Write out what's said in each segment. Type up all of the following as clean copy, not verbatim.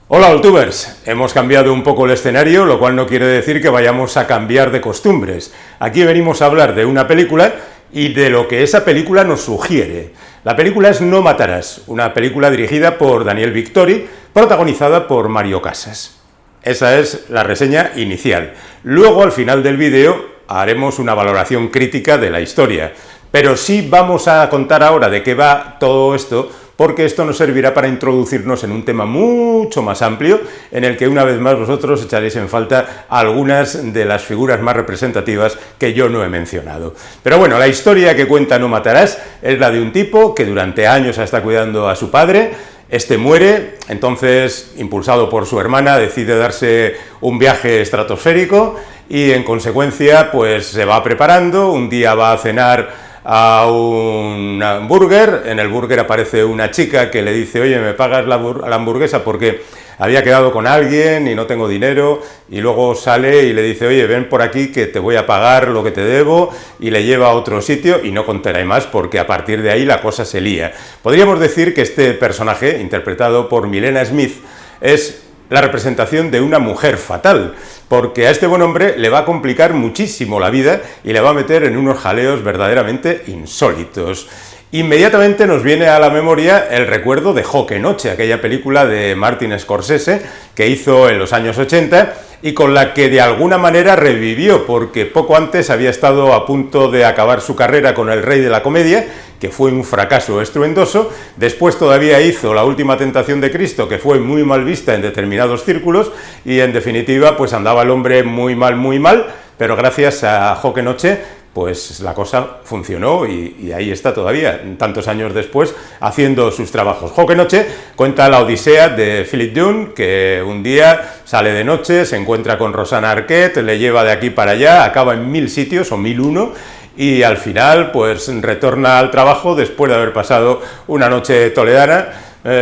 Hola Altubers, hemos cambiado un poco el escenario, lo cual no quiere decir que vayamos a cambiar de costumbres. Aquí venimos a hablar de una película y de lo que esa película nos sugiere. La película es No matarás, una película dirigida por Daniel Victori, protagonizada por Mario Casas. Esa es la reseña inicial. Luego, al final del vídeo, haremos una valoración crítica de la historia. Pero sí vamos a contar ahora de qué va todo esto, porque esto nos servirá para introducirnos en un tema mucho más amplio, en el que una vez más vosotros echaréis en falta algunas de las figuras más representativas que yo no he mencionado. Pero bueno, la historia que cuenta No matarás es la de un tipo que durante años está cuidando a su padre. Este muere, entonces, impulsado por su hermana, decide darse un viaje estratosférico y en consecuencia pues se va preparando. Un día va a cenar a un burger, en el burger aparece una chica que le dice: oye, ¿me pagas la hamburguesa? Porque había quedado con alguien y no tengo dinero, y luego sale y le dice: oye, ven por aquí que te voy a pagar lo que te debo, y le lleva a otro sitio, y no contaré más porque a partir de ahí la cosa se lía. Podríamos decir que este personaje, interpretado por Milena Smith, es la representación de una mujer fatal, porque a este buen hombre le va a complicar muchísimo la vida y le va a meter en unos jaleos verdaderamente insólitos. Inmediatamente nos viene a la memoria el recuerdo de Joque Noche, aquella película de Martin Scorsese que hizo en los años 80 y con la que de alguna manera revivió, porque poco antes había estado a punto de acabar su carrera con El Rey de la Comedia, que fue un fracaso estruendoso. Después todavía hizo La Última Tentación de Cristo, que fue muy mal vista en determinados círculos, y en definitiva pues andaba el hombre muy mal, pero gracias a Joque Noche pues la cosa funcionó y ahí está todavía, tantos años después, haciendo sus trabajos. Joque Noche cuenta la odisea de Philip Dunne, que un día sale de noche, se encuentra con Rosanna Arquette, le lleva de aquí para allá, acaba en 1000 sitios o 1001, y al final pues retorna al trabajo después de haber pasado una noche toledana,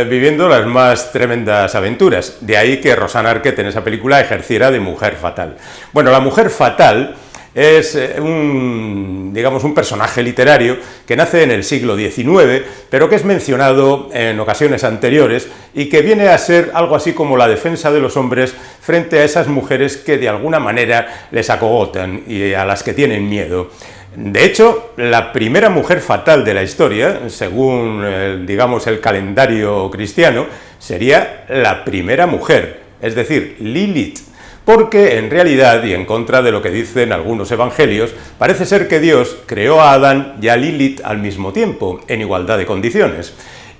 viviendo las más tremendas aventuras. De ahí que Rosanna Arquette en esa película ejerciera de mujer fatal. Bueno, la mujer fatal es un personaje literario que nace en el siglo XIX, pero que es mencionado en ocasiones anteriores y que viene a ser algo así como la defensa de los hombres frente a esas mujeres que de alguna manera les acogotan y a las que tienen miedo. De hecho, la primera mujer fatal de la historia, según el calendario cristiano, sería la primera mujer, es decir, Lilith. Porque en realidad, y en contra de lo que dicen algunos evangelios, parece ser que Dios creó a Adán y a Lilith al mismo tiempo, en igualdad de condiciones,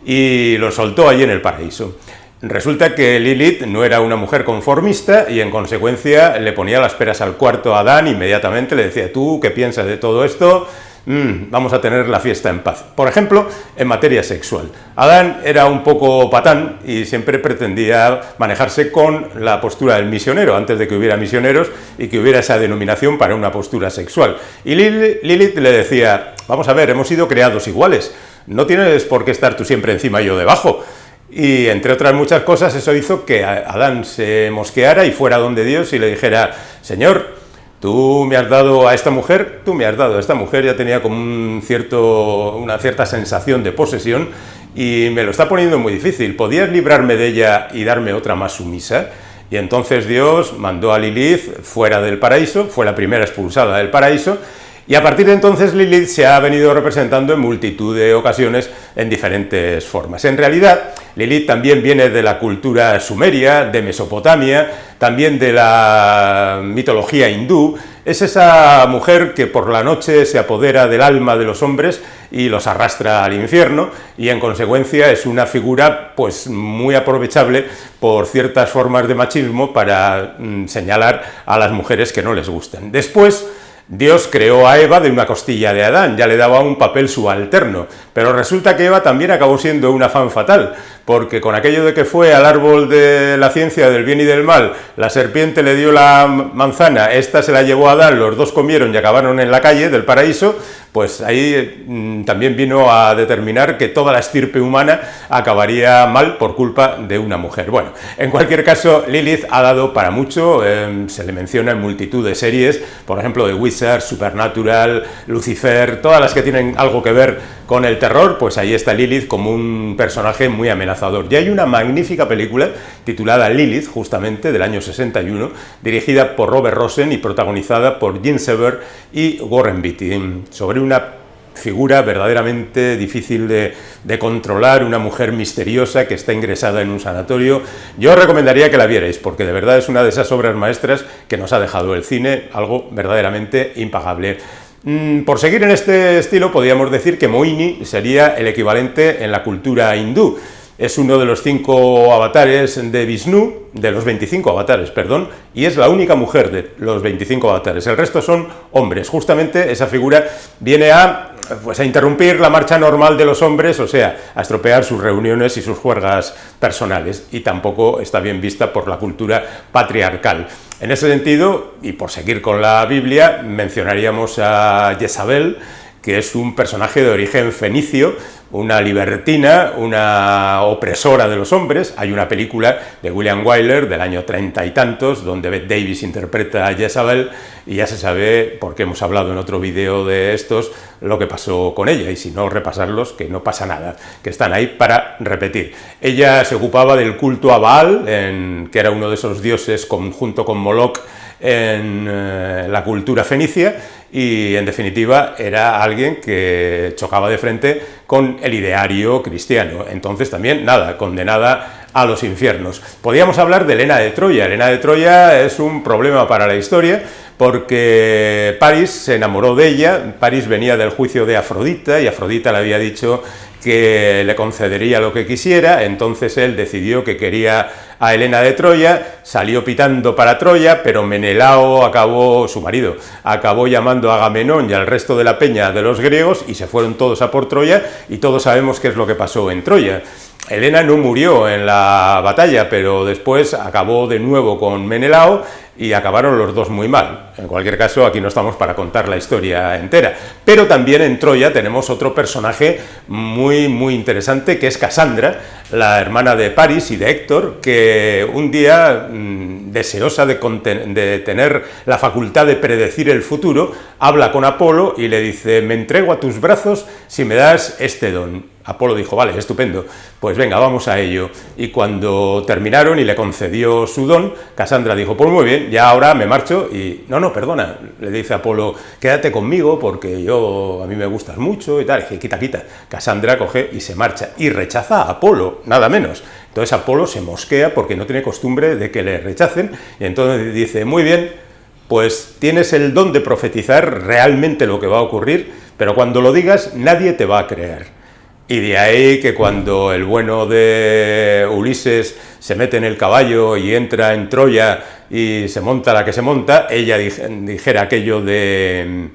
y los soltó allí en el paraíso. Resulta que Lilith no era una mujer conformista y en consecuencia le ponía las peras al cuarto a Adán. Inmediatamente le decía: ¿tú qué piensas de todo esto? Vamos a tener la fiesta en paz. Por ejemplo, en materia sexual. Adán era un poco patán y siempre pretendía manejarse con la postura del misionero, antes de que hubiera misioneros y que hubiera esa denominación para una postura sexual. Y Lilith le decía: vamos a ver, hemos sido creados iguales, no tienes por qué estar tú siempre encima y yo debajo. Y entre otras muchas cosas, eso hizo que Adán se mosqueara y fuera donde Dios y le dijera: Señor, tú me has dado a esta mujer, ya tenía como una cierta sensación de posesión y me lo está poniendo muy difícil, ¿podías librarme de ella y darme otra más sumisa? Y entonces Dios mandó a Lilith fuera del paraíso, fue la primera expulsada del paraíso, y a partir de entonces Lilith se ha venido representando en multitud de ocasiones en diferentes formas. En realidad, Lilith también viene de la cultura sumeria, de Mesopotamia, también de la mitología hindú. Es esa mujer que por la noche se apodera del alma de los hombres y los arrastra al infierno, y en consecuencia es una figura pues muy aprovechable por ciertas formas de machismo para señalar a las mujeres que no les gustan. Después, Dios creó a Eva de una costilla de Adán, ya le daba un papel subalterno, pero resulta que Eva también acabó siendo una femme fatal, porque con aquello de que fue al árbol de la ciencia del bien y del mal, la serpiente le dio la manzana, esta se la llevó a Adán, los dos comieron y acabaron en la calle del paraíso, pues ahí también vino a determinar que toda la estirpe humana acabaría mal por culpa de una mujer. Bueno, en cualquier caso, Lilith ha dado para mucho, se le menciona en multitud de series, por ejemplo, The Wizard, Supernatural, Lucifer, todas las que tienen algo que ver Con el terror, pues ahí está Lilith como un personaje muy amenazador. Y hay una magnífica película titulada Lilith, justamente, del año 61, dirigida por Robert Rosen y protagonizada por Jean Sever y Warren Beatty, sobre una figura verdaderamente difícil de controlar, una mujer misteriosa que está ingresada en un sanatorio. Yo os recomendaría que la vierais, porque de verdad es una de esas obras maestras que nos ha dejado el cine, algo verdaderamente impagable. Por seguir en este estilo, podríamos decir que Mohini sería el equivalente en la cultura hindú. Es uno de los 5 avatares de Vishnu, de los 25 avatares, perdón, y es la única mujer de los 25 avatares. El resto son hombres. Justamente esa figura viene a interrumpir la marcha normal de los hombres, o sea, a estropear sus reuniones y sus juergas personales, y tampoco está bien vista por la cultura patriarcal. En ese sentido, y por seguir con la Biblia, mencionaríamos a Jezabel, que es un personaje de origen fenicio, una libertina, una opresora de los hombres. Hay una película de William Wyler del año 30 y tantos, donde Bette Davis interpreta a Jezabel, y ya se sabe, porque hemos hablado en otro vídeo de estos, lo que pasó con ella, y si no, repasarlos, que no pasa nada, que están ahí para repetir. Ella se ocupaba del culto a Baal, que era uno de esos dioses junto con Moloch en la cultura fenicia, y en definitiva era alguien que chocaba de frente con el ideario cristiano. Entonces también, nada, condenada a los infiernos. Podríamos hablar de Helena de Troya. Helena de Troya es un problema para la historia, porque París se enamoró de ella. París venía del juicio de Afrodita, y Afrodita le había dicho que le concedería lo que quisiera. Entonces él decidió que quería a Helena de Troya, salió pitando para Troya, pero Menelao, su marido, acabó llamando a Agamenón y al resto de la peña de los griegos, y se fueron todos a por Troya, y todos sabemos qué es lo que pasó en Troya. Helena no murió en la batalla, pero después acabó de nuevo con Menelao, y acabaron los dos muy mal. En cualquier caso, aquí no estamos para contar la historia entera. Pero también en Troya tenemos otro personaje muy, muy interesante, que es Casandra, la hermana de París y de Héctor, que un día, deseosa de tener la facultad de predecir el futuro, habla con Apolo y le dice: me entrego a tus brazos si me das este don. Apolo dijo: vale, estupendo, pues venga, vamos a ello. Y cuando terminaron y le concedió su don, Casandra dijo: pues muy bien, ya ahora me marcho. Y no, perdona, le dice Apolo: quédate conmigo porque a mí me gustas mucho y tal. Y dice: quita. Casandra coge y se marcha y rechaza a Apolo, nada menos. Entonces Apolo se mosquea porque no tiene costumbre de que le rechacen, y entonces dice: muy bien, pues tienes el don de profetizar realmente lo que va a ocurrir, pero cuando lo digas nadie te va a creer. Y de ahí que cuando el bueno de Ulises se mete en el caballo y entra en Troya y se monta la que se monta, ella dijera aquello de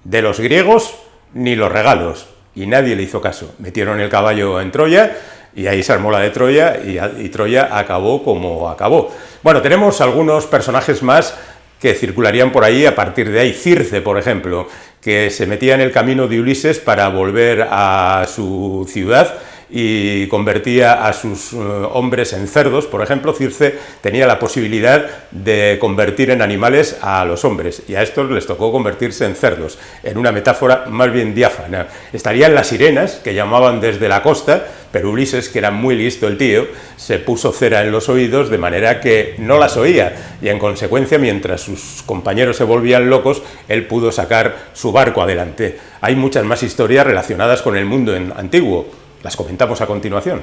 los griegos ni los regalos, y nadie le hizo caso. Metieron el caballo en Troya, y ahí se armó la de Troya, y Troya acabó como acabó. Bueno, tenemos algunos personajes más que circularían por ahí a partir de ahí. Circe, por ejemplo, que se metía en el camino de Ulises para volver a su ciudad y convertía a sus hombres en cerdos. Por ejemplo, Circe tenía la posibilidad de convertir en animales a los hombres, y a estos les tocó convertirse en cerdos, en una metáfora más bien diáfana. Estarían las sirenas, que llamaban desde la costa, pero Ulises, que era muy listo el tío, se puso cera en los oídos de manera que no las oía, y en consecuencia, mientras sus compañeros se volvían locos, él pudo sacar su barco adelante. Hay muchas más historias relacionadas con el mundo antiguo. Las comentamos a continuación.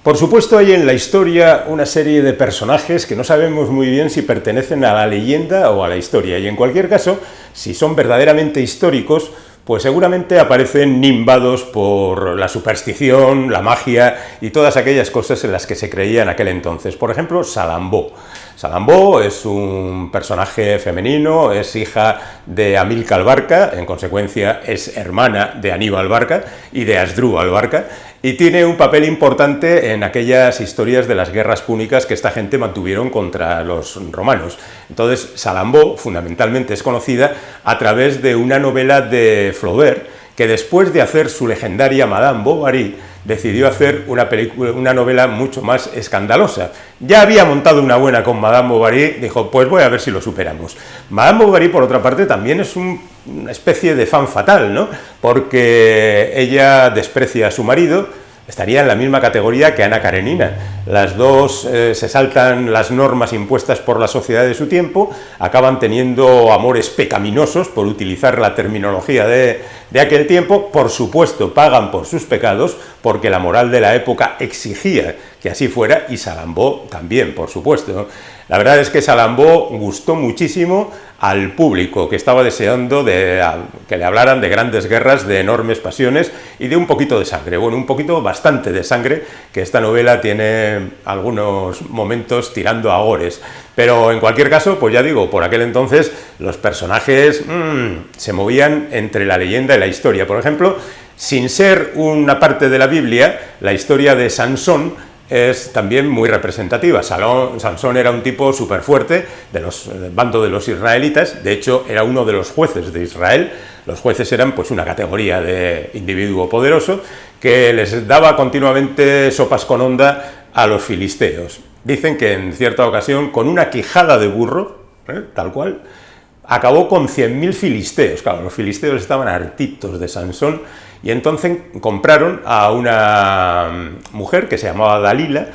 Por supuesto, hay en la historia una serie de personajes que no sabemos muy bien si pertenecen a la leyenda o a la historia, y en cualquier caso, si son verdaderamente históricos, pues seguramente aparecen nimbados por la superstición, la magia y todas aquellas cosas en las que se creía en aquel entonces. Por ejemplo, Salambó. Salambó es un personaje femenino, es hija de Amílcar Barca, en consecuencia es hermana de Aníbal Barca y de Asdrúbal Barca, y tiene un papel importante en aquellas historias de las guerras púnicas que esta gente mantuvieron contra los romanos. Entonces, Salambó fundamentalmente es conocida a través de una novela de Flaubert, que después de hacer su legendaria Madame Bovary, decidió hacer una novela mucho más escandalosa. Ya había montado una buena con Madame Bovary, dijo, pues voy a ver si lo superamos. Madame Bovary, por otra parte, también es una especie de fan fatal, ¿no? Porque ella desprecia a su marido, estaría en la misma categoría que Ana Karenina. Las dos se saltan las normas impuestas por la sociedad de su tiempo, acaban teniendo amores pecaminosos, por utilizar la terminología de aquel tiempo, por supuesto pagan por sus pecados, porque la moral de la época exigía que así fuera, y Salambó también, por supuesto. La verdad es que Salambó gustó muchísimo al público, que estaba deseando que le hablaran de grandes guerras, de enormes pasiones y de un poquito de sangre. Bueno, un poquito, bastante de sangre, que esta novela tiene algunos momentos tirando a gores. Pero en cualquier caso, pues ya digo, por aquel entonces los personajes se movían entre la leyenda y la historia. Por ejemplo, sin ser una parte de la Biblia, la historia de Sansón es también muy representativa. Sansón era un tipo súper fuerte del bando de los israelitas, de hecho era uno de los jueces de Israel. Los jueces eran pues una categoría de individuo poderoso que les daba continuamente sopas con onda a los filisteos. Dicen que en cierta ocasión, con una quijada de burro, tal cual, acabó con 100.000 filisteos. Claro, los filisteos estaban hartitos de Sansón, y entonces compraron a una mujer que se llamaba Dalila,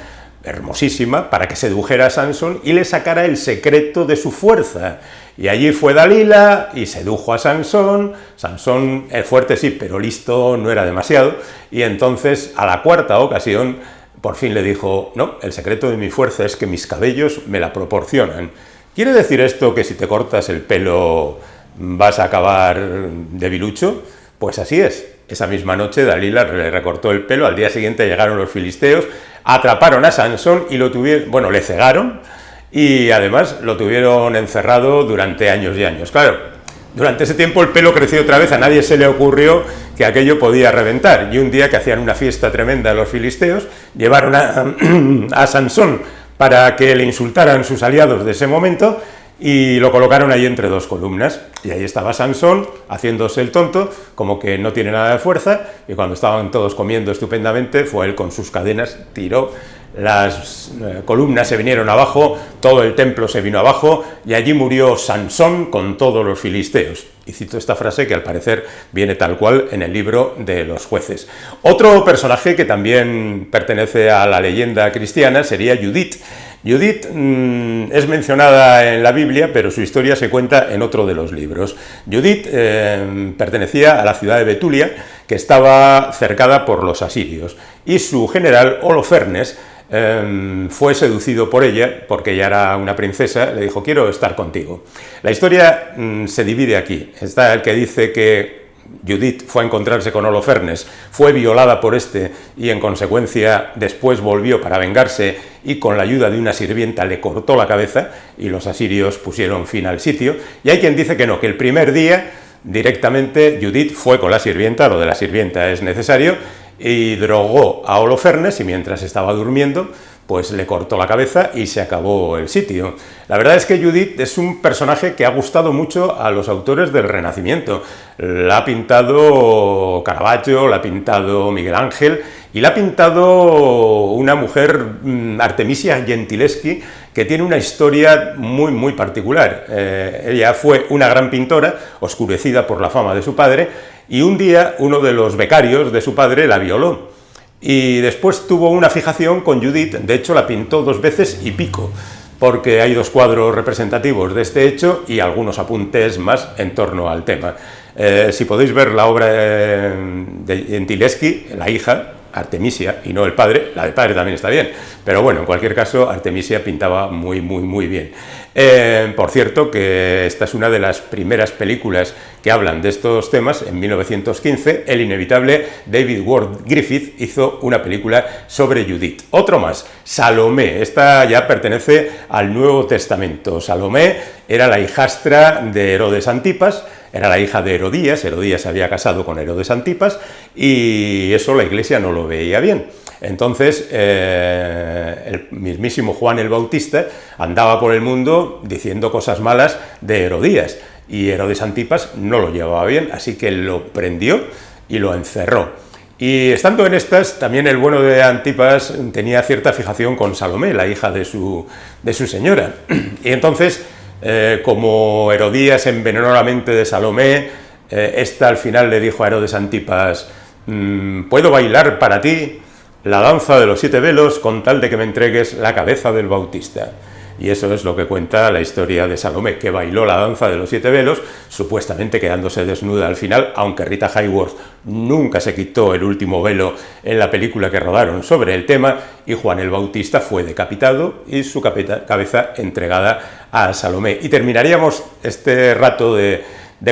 hermosísima, para que sedujera a Sansón y le sacara el secreto de su fuerza. Y allí fue Dalila y sedujo a Sansón. Sansón, fuerte sí, pero listo no era demasiado, y entonces a la cuarta ocasión por fin le dijo, no, el secreto de mi fuerza es que mis cabellos me la proporcionan. ¿Quiere decir esto que si te cortas el pelo vas a acabar debilucho? Pues así es. Esa misma noche Dalila le recortó el pelo, al día siguiente llegaron los filisteos, atraparon a Sansón y le cegaron, y además lo tuvieron encerrado durante años y años. Claro, durante ese tiempo el pelo creció otra vez, a nadie se le ocurrió que aquello podía reventar, y un día que hacían una fiesta tremenda los filisteos, llevaron a Sansón para que le insultaran sus aliados de ese momento, y lo colocaron ahí entre dos columnas, y ahí estaba Sansón haciéndose el tonto, como que no tiene nada de fuerza, y cuando estaban todos comiendo estupendamente, fue él con sus cadenas, tiró, las columnas se vinieron abajo, todo el templo se vino abajo, y allí murió Sansón con todos los filisteos. Y cito esta frase que al parecer viene tal cual en el libro de los jueces. Otro personaje que también pertenece a la leyenda cristiana sería Judith. Judith es mencionada en la Biblia, pero su historia se cuenta en otro de los libros. Judith pertenecía a la ciudad de Betulia, que estaba cercada por los asirios, y su general Holofernes fue seducido por ella, porque ella era una princesa, le dijo, quiero estar contigo. La historia se divide aquí. Está el que dice que Judith fue a encontrarse con Holofernes, fue violada por este y en consecuencia después volvió para vengarse y con la ayuda de una sirvienta le cortó la cabeza y los asirios pusieron fin al sitio. Y hay quien dice que no, que el primer día directamente Judith fue con la sirvienta, lo de la sirvienta es necesario, y drogó a Holofernes y mientras estaba durmiendo pues le cortó la cabeza y se acabó el sitio. La verdad es que Judith es un personaje que ha gustado mucho a los autores del Renacimiento. La ha pintado Caravaggio, la ha pintado Miguel Ángel y la ha pintado una mujer, Artemisia Gentileschi, que tiene una historia muy, muy particular. Ella fue una gran pintora, oscurecida por la fama de su padre, y un día uno de los becarios de su padre la violó. Y después tuvo una fijación con Judith, de hecho la pintó 2 veces y pico, porque hay 2 cuadros representativos de este hecho y algunos apuntes más en torno al tema. Si podéis ver la obra de Gentileschi, la hija, Artemisia, y no el padre, la del padre también está bien, pero bueno, en cualquier caso, Artemisia pintaba muy, muy, muy bien. Por cierto, que esta es una de las primeras películas que hablan de estos temas. En 1915, el inevitable David Ward Griffith hizo una película sobre Judith. Otro más, Salomé, esta ya pertenece al Nuevo Testamento. Salomé era la hijastra de Herodes Antipas, era la hija de Herodías, Herodías se había casado con Herodes Antipas, y eso la Iglesia no lo veía bien. Entonces, el mismísimo Juan el Bautista andaba por el mundo diciendo cosas malas de Herodías, y Herodes Antipas no lo llevaba bien, así que lo prendió y lo encerró. Y estando en estas, también el bueno de Antipas tenía cierta fijación con Salomé, la hija de su señora. Y entonces, como Herodías envenenó la mente de Salomé, esta al final le dijo a Herodes Antipas: ¿puedo bailar para ti la danza de los 7 velos con tal de que me entregues la cabeza del Bautista? Y eso es lo que cuenta la historia de Salomé, que bailó la danza de los 7 velos, supuestamente quedándose desnuda al final, aunque Rita Hayworth nunca se quitó el último velo en la película que rodaron sobre el tema, y Juan el Bautista fue decapitado y su cabeza entregada a Salomé. Y terminaríamos este rato de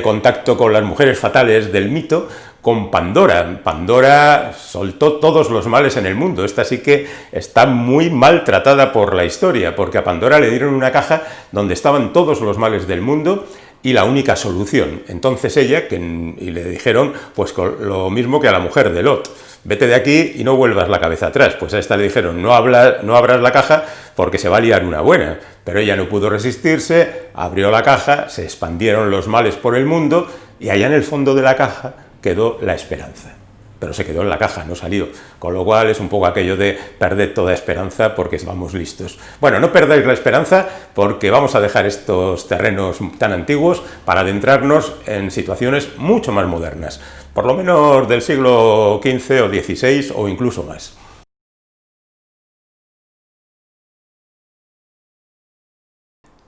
contacto con las mujeres fatales del mito con Pandora. Pandora soltó todos los males en el mundo. Esta sí que está muy maltratada por la historia, porque a Pandora le dieron una caja donde estaban todos los males del mundo y la única solución. Entonces ella, y le dijeron pues lo mismo que a la mujer de Lot: vete de aquí y no vuelvas la cabeza atrás. Pues a esta le dijeron: no abras la caja porque se va a liar una buena. Pero ella no pudo resistirse, abrió la caja, se expandieron los males por el mundo y allá en el fondo de la caja quedó la esperanza. Pero se quedó en la caja, no salió. Con lo cual es un poco aquello de perder toda esperanza porque vamos listos. Bueno, no perdáis la esperanza porque vamos a dejar estos terrenos tan antiguos para adentrarnos en situaciones mucho más modernas. Por lo menos del siglo XV o XVI o incluso más.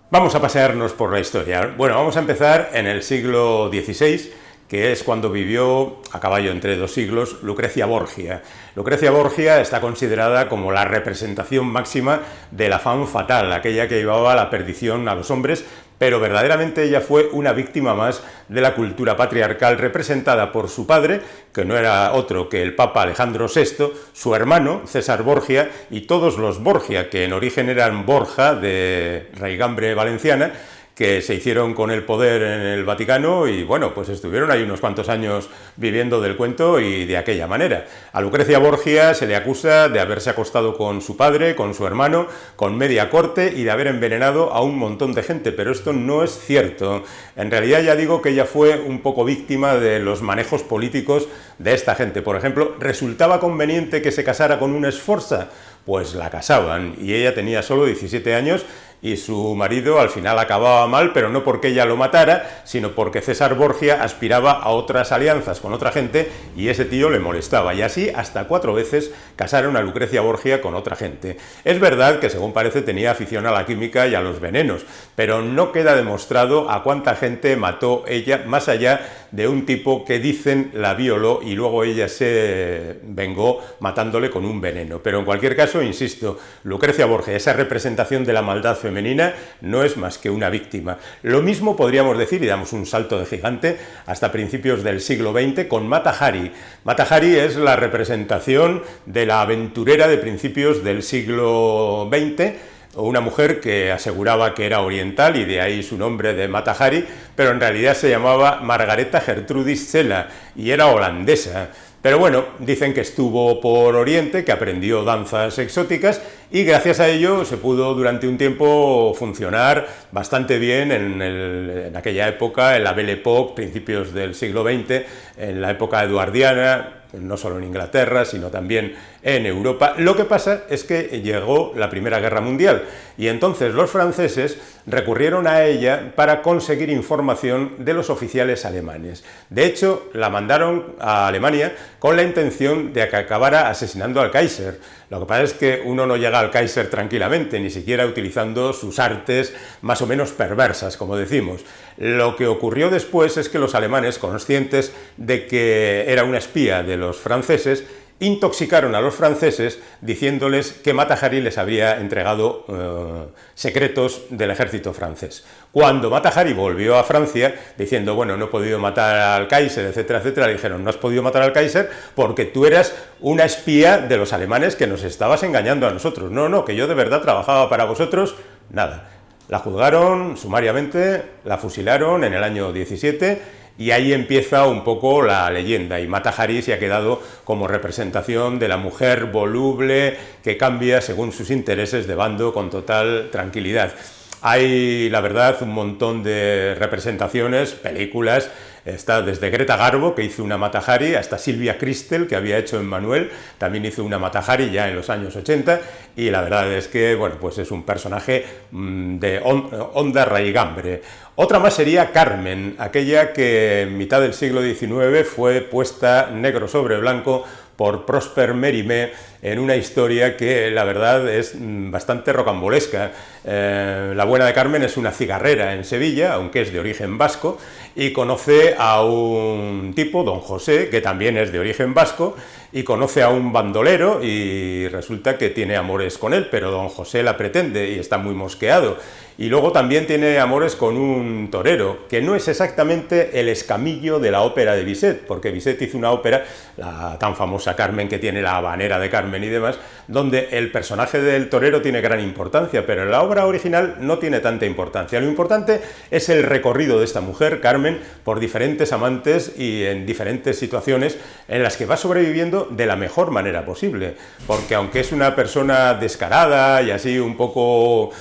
Vamos a pasearnos por la historia. Bueno, vamos a empezar en el siglo XVI, que es cuando vivió, a caballo entre 2 siglos, Lucrecia Borgia. Lucrecia Borgia está considerada como la representación máxima de la femme fatale, aquella que llevaba a la perdición a los hombres, pero verdaderamente ella fue una víctima más de la cultura patriarcal representada por su padre, que no era otro que el Papa Alejandro VI, su hermano César Borgia y todos los Borgia, que en origen eran Borja, de raigambre valenciana, que se hicieron con el poder en el Vaticano y, bueno, pues estuvieron ahí unos cuantos años viviendo del cuento y de aquella manera. A Lucrecia Borgia se le acusa de haberse acostado con su padre, con su hermano, con media corte y de haber envenenado a un montón de gente, pero esto no es cierto. En realidad ya digo que ella fue un poco víctima de los manejos políticos de esta gente. Por ejemplo, ¿resultaba conveniente que se casara con una esforza? Pues la casaban y ella tenía solo 17 años y su marido al final acababa mal, pero no porque ella lo matara, sino porque César Borgia aspiraba a otras alianzas con otra gente y ese tío le molestaba. Y así hasta 4 veces casaron a Lucrecia Borgia con otra gente. Es verdad que, según parece, tenía afición a la química y a los venenos, pero no queda demostrado a cuánta gente mató ella, más allá de un tipo que dicen la violó y luego ella se vengó matándole con un veneno. Pero en cualquier caso, insisto, Lucrecia Borgia, esa representación de la maldad femenina, no es más que una víctima. Lo mismo podríamos decir, y damos un salto de gigante, hasta principios del siglo XX con Mata Hari. Mata Hari es la representación de la aventurera de principios del siglo XX, una mujer que aseguraba que era oriental y de ahí su nombre de Mata Hari, pero en realidad se llamaba Margareta Gertrudis Cela y era holandesa. Pero bueno, dicen que estuvo por Oriente, que aprendió danzas exóticas y gracias a ello se pudo durante un tiempo funcionar bastante bien en aquella época, en la Belle Époque, principios del siglo XX, en la época eduardiana, no solo en Inglaterra, sino también en Europa. Lo que pasa es que llegó la Primera Guerra Mundial y entonces los franceses recurrieron a ella para conseguir información de los oficiales alemanes. De hecho, la mandaron a Alemania con la intención de que acabara asesinando al Kaiser. Lo que pasa es que uno no llega al Kaiser tranquilamente, ni siquiera utilizando sus artes más o menos perversas, como decimos. Lo que ocurrió después es que los alemanes, conscientes de que era una espía de los franceses, intoxicaron a los franceses diciéndoles que Mata Hari les había entregado secretos del ejército francés. Cuando Mata Hari volvió a Francia diciendo, bueno, no he podido matar al Kaiser, etcétera, etcétera, le dijeron, no has podido matar al Kaiser porque tú eras una espía de los alemanes que nos estabas engañando a nosotros. No, no, que yo de verdad trabajaba para vosotros. Nada. La juzgaron sumariamente, la fusilaron en el año 17 y ahí empieza un poco la leyenda y Mata Hari se ha quedado como representación de la mujer voluble que cambia según sus intereses de bando con total tranquilidad. Hay, la verdad, un montón de representaciones, películas Está desde Greta Garbo, que hizo una Mata Hari, hasta Silvia Kristel, que había hecho Emmanuel, también hizo una Mata Hari ya en los años 80, y la verdad es que, bueno, pues es un personaje de honda raigambre. Otra más sería Carmen, aquella que en mitad del siglo XIX fue puesta negro sobre blanco por Prosper Mérimée en una historia que la verdad es bastante rocambolesca. La buena de Carmen es una cigarrera en Sevilla, aunque es de origen vasco, y conoce a un tipo, don José, que también es de origen vasco, y conoce a un bandolero y resulta que tiene amores con él, pero don José la pretende y está muy mosqueado. Y luego también tiene amores con un torero, que no es exactamente el Escamillo de la ópera de Bizet, porque Bizet hizo una ópera, la tan famosa Carmen, que tiene la habanera de Carmen y demás, donde el personaje del torero tiene gran importancia, pero en la obra original no tiene tanta importancia. Lo importante es el recorrido de esta mujer, Carmen, por diferentes amantes y en diferentes situaciones en las que va sobreviviendo de la mejor manera posible, porque aunque es una persona descarada y así un poco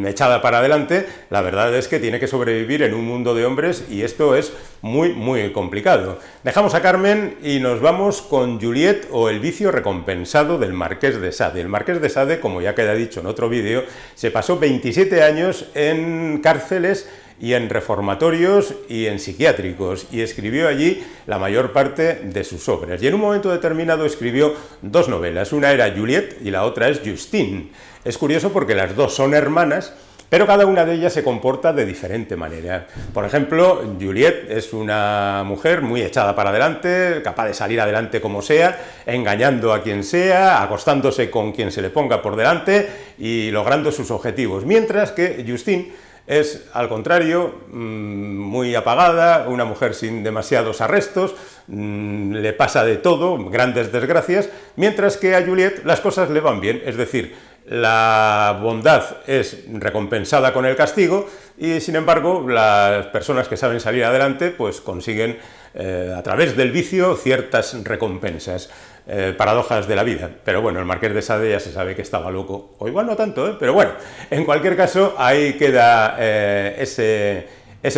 echada para adelante, la verdad es que tiene que sobrevivir en un mundo de hombres y esto es muy, muy complicado. Dejamos a Carmen y nos vamos con Juliette, o el vicio recompensado del Marqués de Sade. El Marqués de Sade, como ya queda dicho en otro vídeo, se pasó 27 años en cárceles y en reformatorios y en psiquiátricos, y escribió allí la mayor parte de sus obras. Y en un momento determinado escribió dos novelas, una era Juliette y la otra es Justine. Es curioso porque las dos son hermanas, pero cada una de ellas se comporta de diferente manera. Por ejemplo, Juliette es una mujer muy echada para adelante, capaz de salir adelante como sea, engañando a quien sea, acostándose con quien se le ponga por delante y logrando sus objetivos. Mientras que Justine es, al contrario, muy apagada, una mujer sin demasiados arrestos, le pasa de todo, grandes desgracias, mientras que a Juliette las cosas le van bien, es decir, la bondad es recompensada con el castigo y, sin embargo, las personas que saben salir adelante pues consiguen, a través del vicio, ciertas recompensas. Paradojas de la vida. Pero bueno, el Marqués de Sade ya se sabe que estaba loco, o igual no tanto, pero bueno, en cualquier caso, ahí queda ese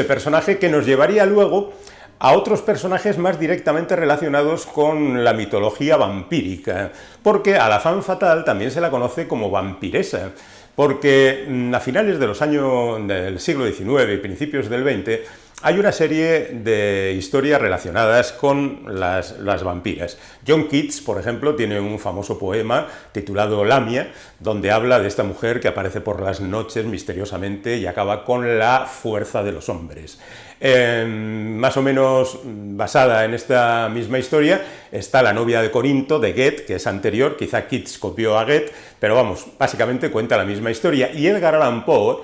personaje que nos llevaría luego a otros personajes más directamente relacionados con la mitología vampírica, porque a la femme fatale también se la conoce como vampiresa, porque a finales de los años del siglo XIX y principios del XX hay una serie de historias relacionadas con las vampiras. John Keats, por ejemplo, tiene un famoso poema titulado Lamia, donde habla de esta mujer que aparece por las noches misteriosamente y acaba con la fuerza de los hombres. Más o menos basada en esta misma historia está La novia de Corinto, de Goethe, que es anterior, quizá Keats copió a Goethe, pero vamos, básicamente cuenta la misma historia. Y Edgar Allan Poe,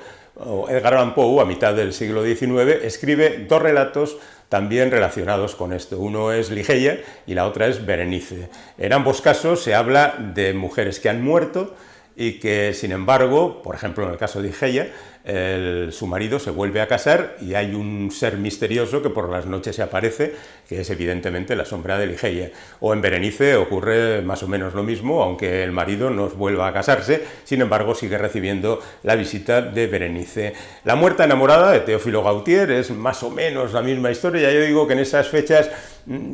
a mitad del siglo XIX, escribe dos relatos también relacionados con esto. Uno es Ligeia y la otra es Berenice. En ambos casos se habla de mujeres que han muerto y que, sin embargo, por ejemplo, en el caso de Ligeia, su marido se vuelve a casar y hay un ser misterioso que por las noches se aparece, que es evidentemente la sombra de Ligeia. O en Berenice ocurre más o menos lo mismo, aunque el marido no vuelva a casarse, sin embargo sigue recibiendo la visita de Berenice. La muerta enamorada de Teófilo Gautier es más o menos la misma historia. Ya yo digo que en esas fechas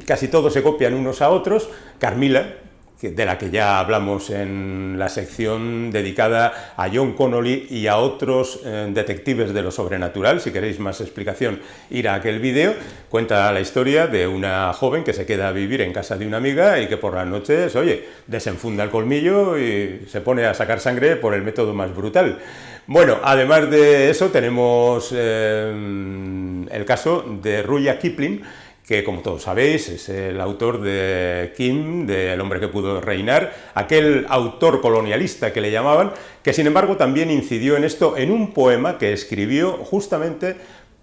casi todos se copian unos a otros. Carmila, de la que ya hablamos en la sección dedicada a John Connolly y a otros detectives de lo sobrenatural. Si queréis más explicación, ir a aquel vídeo. Cuenta la historia de una joven que se queda a vivir en casa de una amiga y que por las noches, oye, desenfunda el colmillo y se pone a sacar sangre por el método más brutal. Bueno, además de eso tenemos el caso de Rudyard Kipling, que, como todos sabéis, es el autor de Kim, de El hombre que pudo reinar, aquel autor colonialista que le llamaban, que sin embargo también incidió en esto en un poema que escribió justamente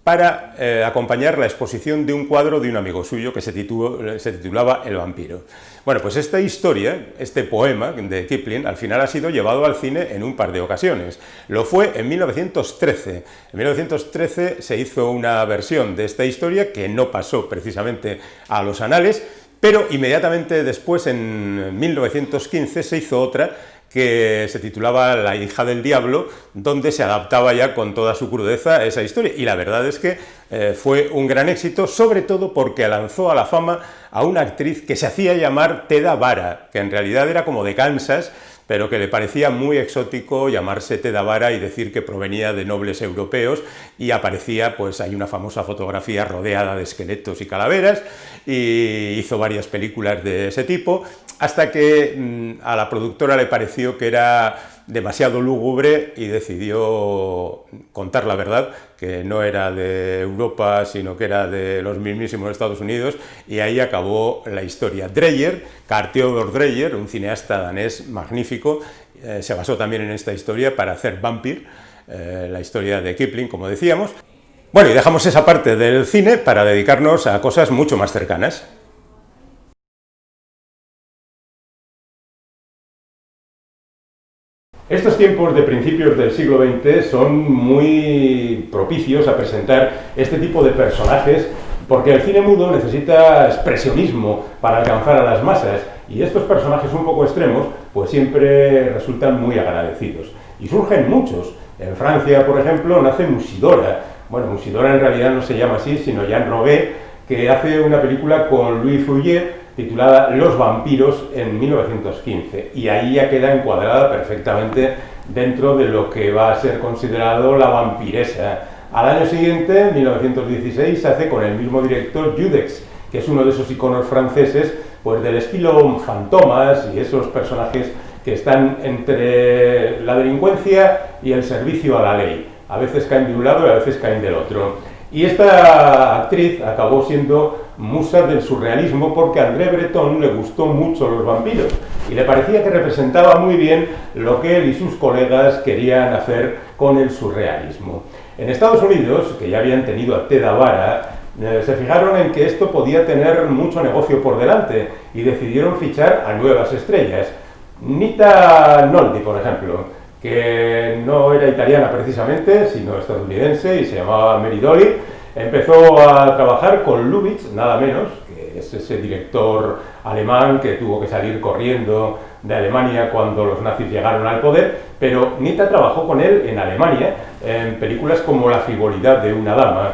para acompañar la exposición de un cuadro de un amigo suyo que se titulaba El vampiro. Bueno, pues esta historia, este poema de Kipling, al final ha sido llevado al cine en un par de ocasiones. Lo fue en 1913. En 1913 se hizo una versión de esta historia que no pasó precisamente a los anales, pero inmediatamente después, en 1915, se hizo otra que se titulaba La hija del diablo, donde se adaptaba ya con toda su crudeza esa historia. Y la verdad es que fue un gran éxito, sobre todo porque lanzó a la fama a una actriz que se hacía llamar Teda Bara, que en realidad era como de Kansas, pero que le parecía muy exótico llamarse Teda Bara y decir que provenía de nobles europeos, y aparecía, pues hay una famosa fotografía rodeada de esqueletos y calaveras, y hizo varias películas de ese tipo, hasta que a la productora le pareció que era demasiado lúgubre y decidió contar la verdad, que no era de Europa, sino que era de los mismísimos Estados Unidos, y ahí acabó la historia. Dreyer, Carl Theodor Dreyer, un cineasta danés magnífico, se basó también en esta historia para hacer Vampir, la historia de Kipling, como decíamos. Bueno, y dejamos esa parte del cine para dedicarnos a cosas mucho más cercanas. Estos tiempos de principios del siglo XX son muy propicios a presentar este tipo de personajes, porque el cine mudo necesita expresionismo para alcanzar a las masas, y estos personajes un poco extremos pues siempre resultan muy agradecidos. Y surgen muchos. En Francia, por ejemplo, nace Musidora. Bueno, Musidora en realidad no se llama así, sino Jean Roguet, que hace una película con Louis Fouillet titulada Los vampiros en 1915, y ahí ya queda encuadrada perfectamente dentro de lo que va a ser considerado la vampiresa. Al año siguiente, en 1916, se hace con el mismo director Judex, que es uno de esos iconos franceses pues del estilo Fantomas y esos personajes que están entre la delincuencia y el servicio a la ley. A veces caen de un lado y a veces caen del otro. Y esta actriz acabó siendo musa del surrealismo porque a André Breton le gustó mucho Los vampiros y le parecía que representaba muy bien lo que él y sus colegas querían hacer con el surrealismo. En Estados Unidos, que ya habían tenido a Teda Bara, se fijaron en que esto podía tener mucho negocio por delante y decidieron fichar a nuevas estrellas. Nita Noldi, por ejemplo, que no era italiana precisamente, sino estadounidense, y se llamaba Mary Dolly, empezó a trabajar con Lubitsch, nada menos, que es ese director alemán que tuvo que salir corriendo de Alemania cuando los nazis llegaron al poder, pero Nita trabajó con él en Alemania, en películas como La frivolidad de una dama.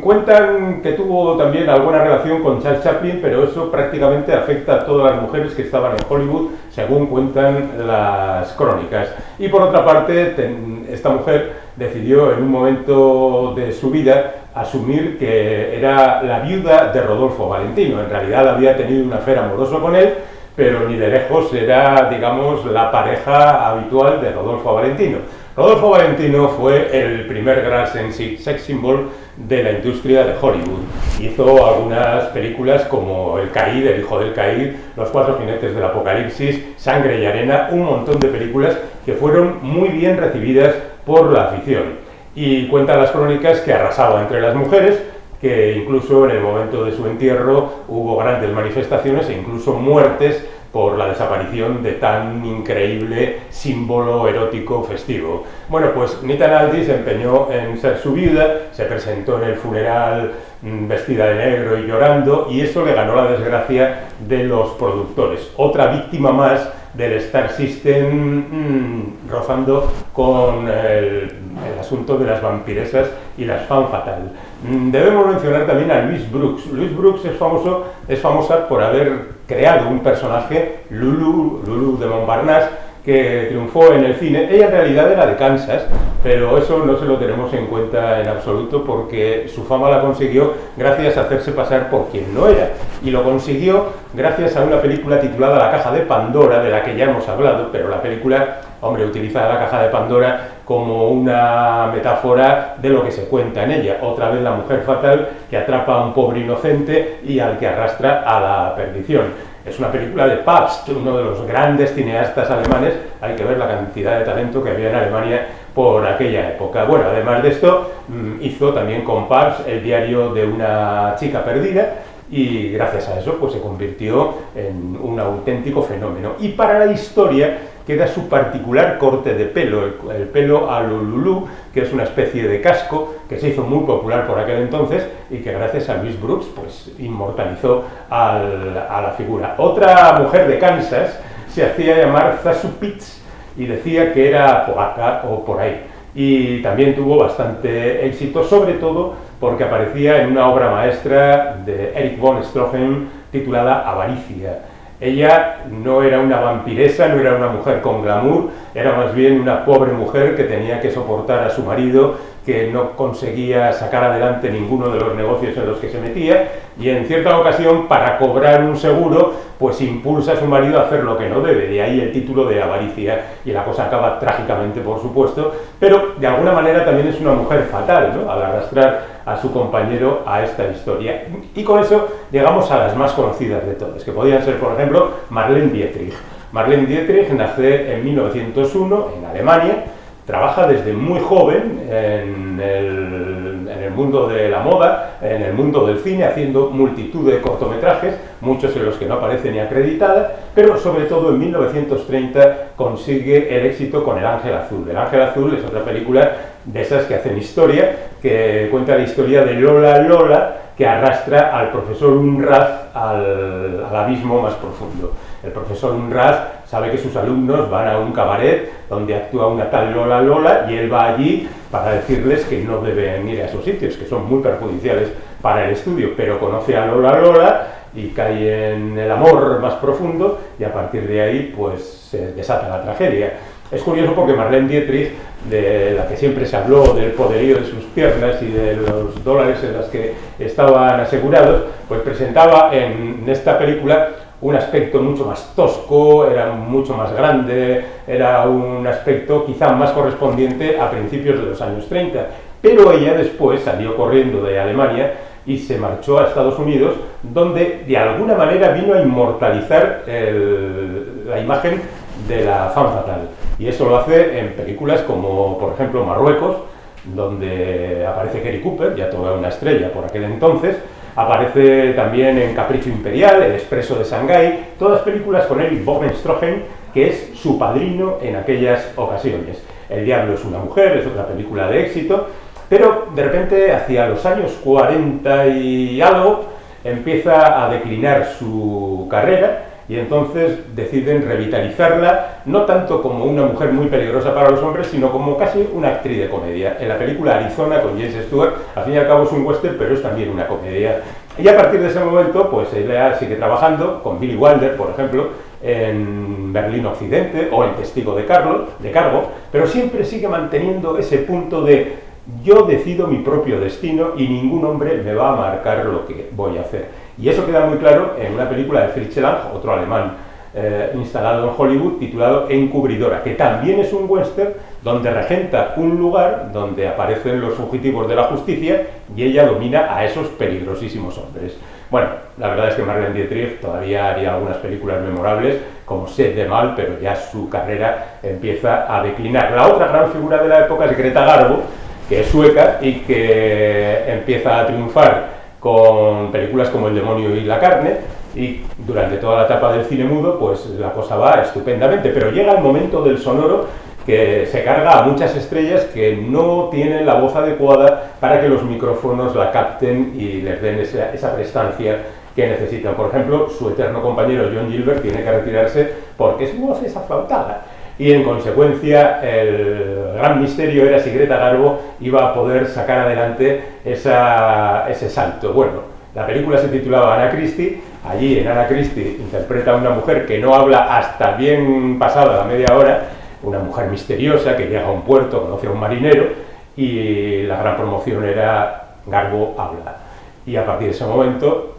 Cuentan que tuvo también alguna relación con Charles Chaplin, pero eso prácticamente afecta a todas las mujeres que estaban en Hollywood, según cuentan las crónicas. Y por otra parte, esta mujer decidió en un momento de su vida asumir que era la viuda de Rodolfo Valentino. En realidad había tenido un affair amoroso con él, pero ni de lejos era, digamos, la pareja habitual de Rodolfo Valentino. Rodolfo Valentino fue el primer gran sex symbol de la industria de Hollywood. Hizo algunas películas como El Caíd, El hijo del Caíd, Los cuatro jinetes del apocalipsis, Sangre y arena, un montón de películas que fueron muy bien recibidas por la afición. Y cuentan las crónicas que arrasaba entre las mujeres, que incluso en el momento de su entierro hubo grandes manifestaciones e incluso muertes por la desaparición de tan increíble símbolo erótico festivo. Bueno, pues Nita Naldi se empeñó en ser su viuda, se presentó en el funeral vestida de negro y llorando, y eso le ganó la desgracia de los productores. Otra víctima más del Star System, rozando con el asunto de las vampiresas y las femme fatale. Debemos mencionar también a Louise Brooks. Louise Brooks es famosa por haber creado un personaje, Lulu de Montparnasse, que triunfó en el cine. Ella en realidad era de Kansas, pero eso no se lo tenemos en cuenta en absoluto, porque su fama la consiguió gracias a hacerse pasar por quien no era, y lo consiguió gracias a una película titulada La caja de Pandora, de la que ya hemos hablado, pero la película, hombre, utiliza la caja de Pandora como una metáfora de lo que se cuenta en ella. Otra vez la mujer fatal que atrapa a un pobre inocente y al que arrastra a la perdición. Es una película de Pabst, uno de los grandes cineastas alemanes. Hay que ver la cantidad de talento que había en Alemania por aquella época. Bueno, además de esto, hizo también con Pabst El diario de una chica perdida, y gracias a eso pues se convirtió en un auténtico fenómeno. Y para la historia queda su particular corte de pelo, el pelo a lo Lulu, que es una especie de casco que se hizo muy popular por aquel entonces y que gracias a Louise Brooks pues inmortalizó a la figura. Otra mujer de Kansas se hacía llamar Zazu Pitts y decía que era por acá o por ahí, y también tuvo bastante éxito, sobre todo porque aparecía en una obra maestra de Erich von Stroheim titulada Avaricia. Ella no era una vampiresa, no era una mujer con glamour, era más bien una pobre mujer que tenía que soportar a su marido, que no conseguía sacar adelante ninguno de los negocios en los que se metía, y en cierta ocasión, para cobrar un seguro, pues impulsa a su marido a hacer lo que no debe, de ahí el título de Avaricia, y la cosa acaba trágicamente, por supuesto, pero de alguna manera también es una mujer fatal, ¿no?, al arrastrar a su compañero a esta historia. Y con eso llegamos a las más conocidas de todas, que podían ser, por ejemplo, Marlene Dietrich. Marlene Dietrich nace en 1901 en Alemania, trabaja desde muy joven en el mundo de la moda, en el mundo del cine, haciendo multitud de cortometrajes, muchos en los que no aparece ni acreditada, pero sobre todo en 1930 consigue el éxito con El Ángel Azul. El Ángel Azul es otra película de esas que hacen historia, que cuenta la historia de Lola Lola, que arrastra al profesor Unrath al abismo más profundo. El profesor Unrath sabe que sus alumnos van a un cabaret donde actúa una tal Lola Lola y él va allí para decirles que no deben ir a esos sitios, que son muy perjudiciales para el estudio, pero conoce a Lola Lola y cae en el amor más profundo y a partir de ahí pues se desata la tragedia. Es curioso porque Marlene Dietrich, de la que siempre se habló del poderío de sus piernas y de los dólares en los que estaban asegurados, pues presentaba en esta película un aspecto mucho más tosco, era mucho más grande, era un aspecto quizá más correspondiente a principios de los años 30. Pero ella después salió corriendo de Alemania y se marchó a Estados Unidos, donde de alguna manera vino a inmortalizar la imagen de la femme fatale. Y eso lo hace en películas como, por ejemplo, Marruecos, donde aparece Gary Cooper, ya toda una estrella por aquel entonces. Aparece también en Capricho Imperial, El Expreso de Shanghái, todas películas con Erich von Stroheim, que es su padrino en aquellas ocasiones. El Diablo es una mujer, es otra película de éxito, pero de repente, hacia los años 40 y algo, empieza a declinar su carrera y entonces deciden revitalizarla, no tanto como una mujer muy peligrosa para los hombres, sino como casi una actriz de comedia. En la película Arizona, con James Stewart, al fin y al cabo es un western, pero es también una comedia. Y a partir de ese momento, pues ella sigue trabajando con Billy Wilder, por ejemplo, en Berlín Occidente o en Testigo de Cargo, pero siempre sigue manteniendo ese punto de yo decido mi propio destino y ningún hombre me va a marcar lo que voy a hacer. Y eso queda muy claro en una película de Fritz Lang, otro alemán instalado en Hollywood, titulado Encubridora, que también es un western donde regenta un lugar donde aparecen los fugitivos de la justicia y ella domina a esos peligrosísimos hombres. Bueno, la verdad es que Marlene Dietrich todavía haría algunas películas memorables, como Sed de Mal, pero ya su carrera empieza a declinar. La otra gran figura de la época es Greta Garbo, que es sueca y que empieza a triunfar con películas como El demonio y la carne, y durante toda la etapa del cine mudo pues la cosa va estupendamente, pero llega el momento del sonoro que se carga a muchas estrellas que no tienen la voz adecuada para que los micrófonos la capten y les den esa prestancia que necesitan. Por ejemplo, su eterno compañero John Gilbert tiene que retirarse porque su voz es aflautada. Y en consecuencia el gran misterio era si Greta Garbo iba a poder sacar adelante ese salto. Bueno, la película se titulaba Anna Christie. Allí en Anna Christie interpreta a una mujer que no habla hasta bien pasada la media hora, una mujer misteriosa que llega a un puerto, conoce a un marinero y la gran promoción era Garbo habla. Y a partir de ese momento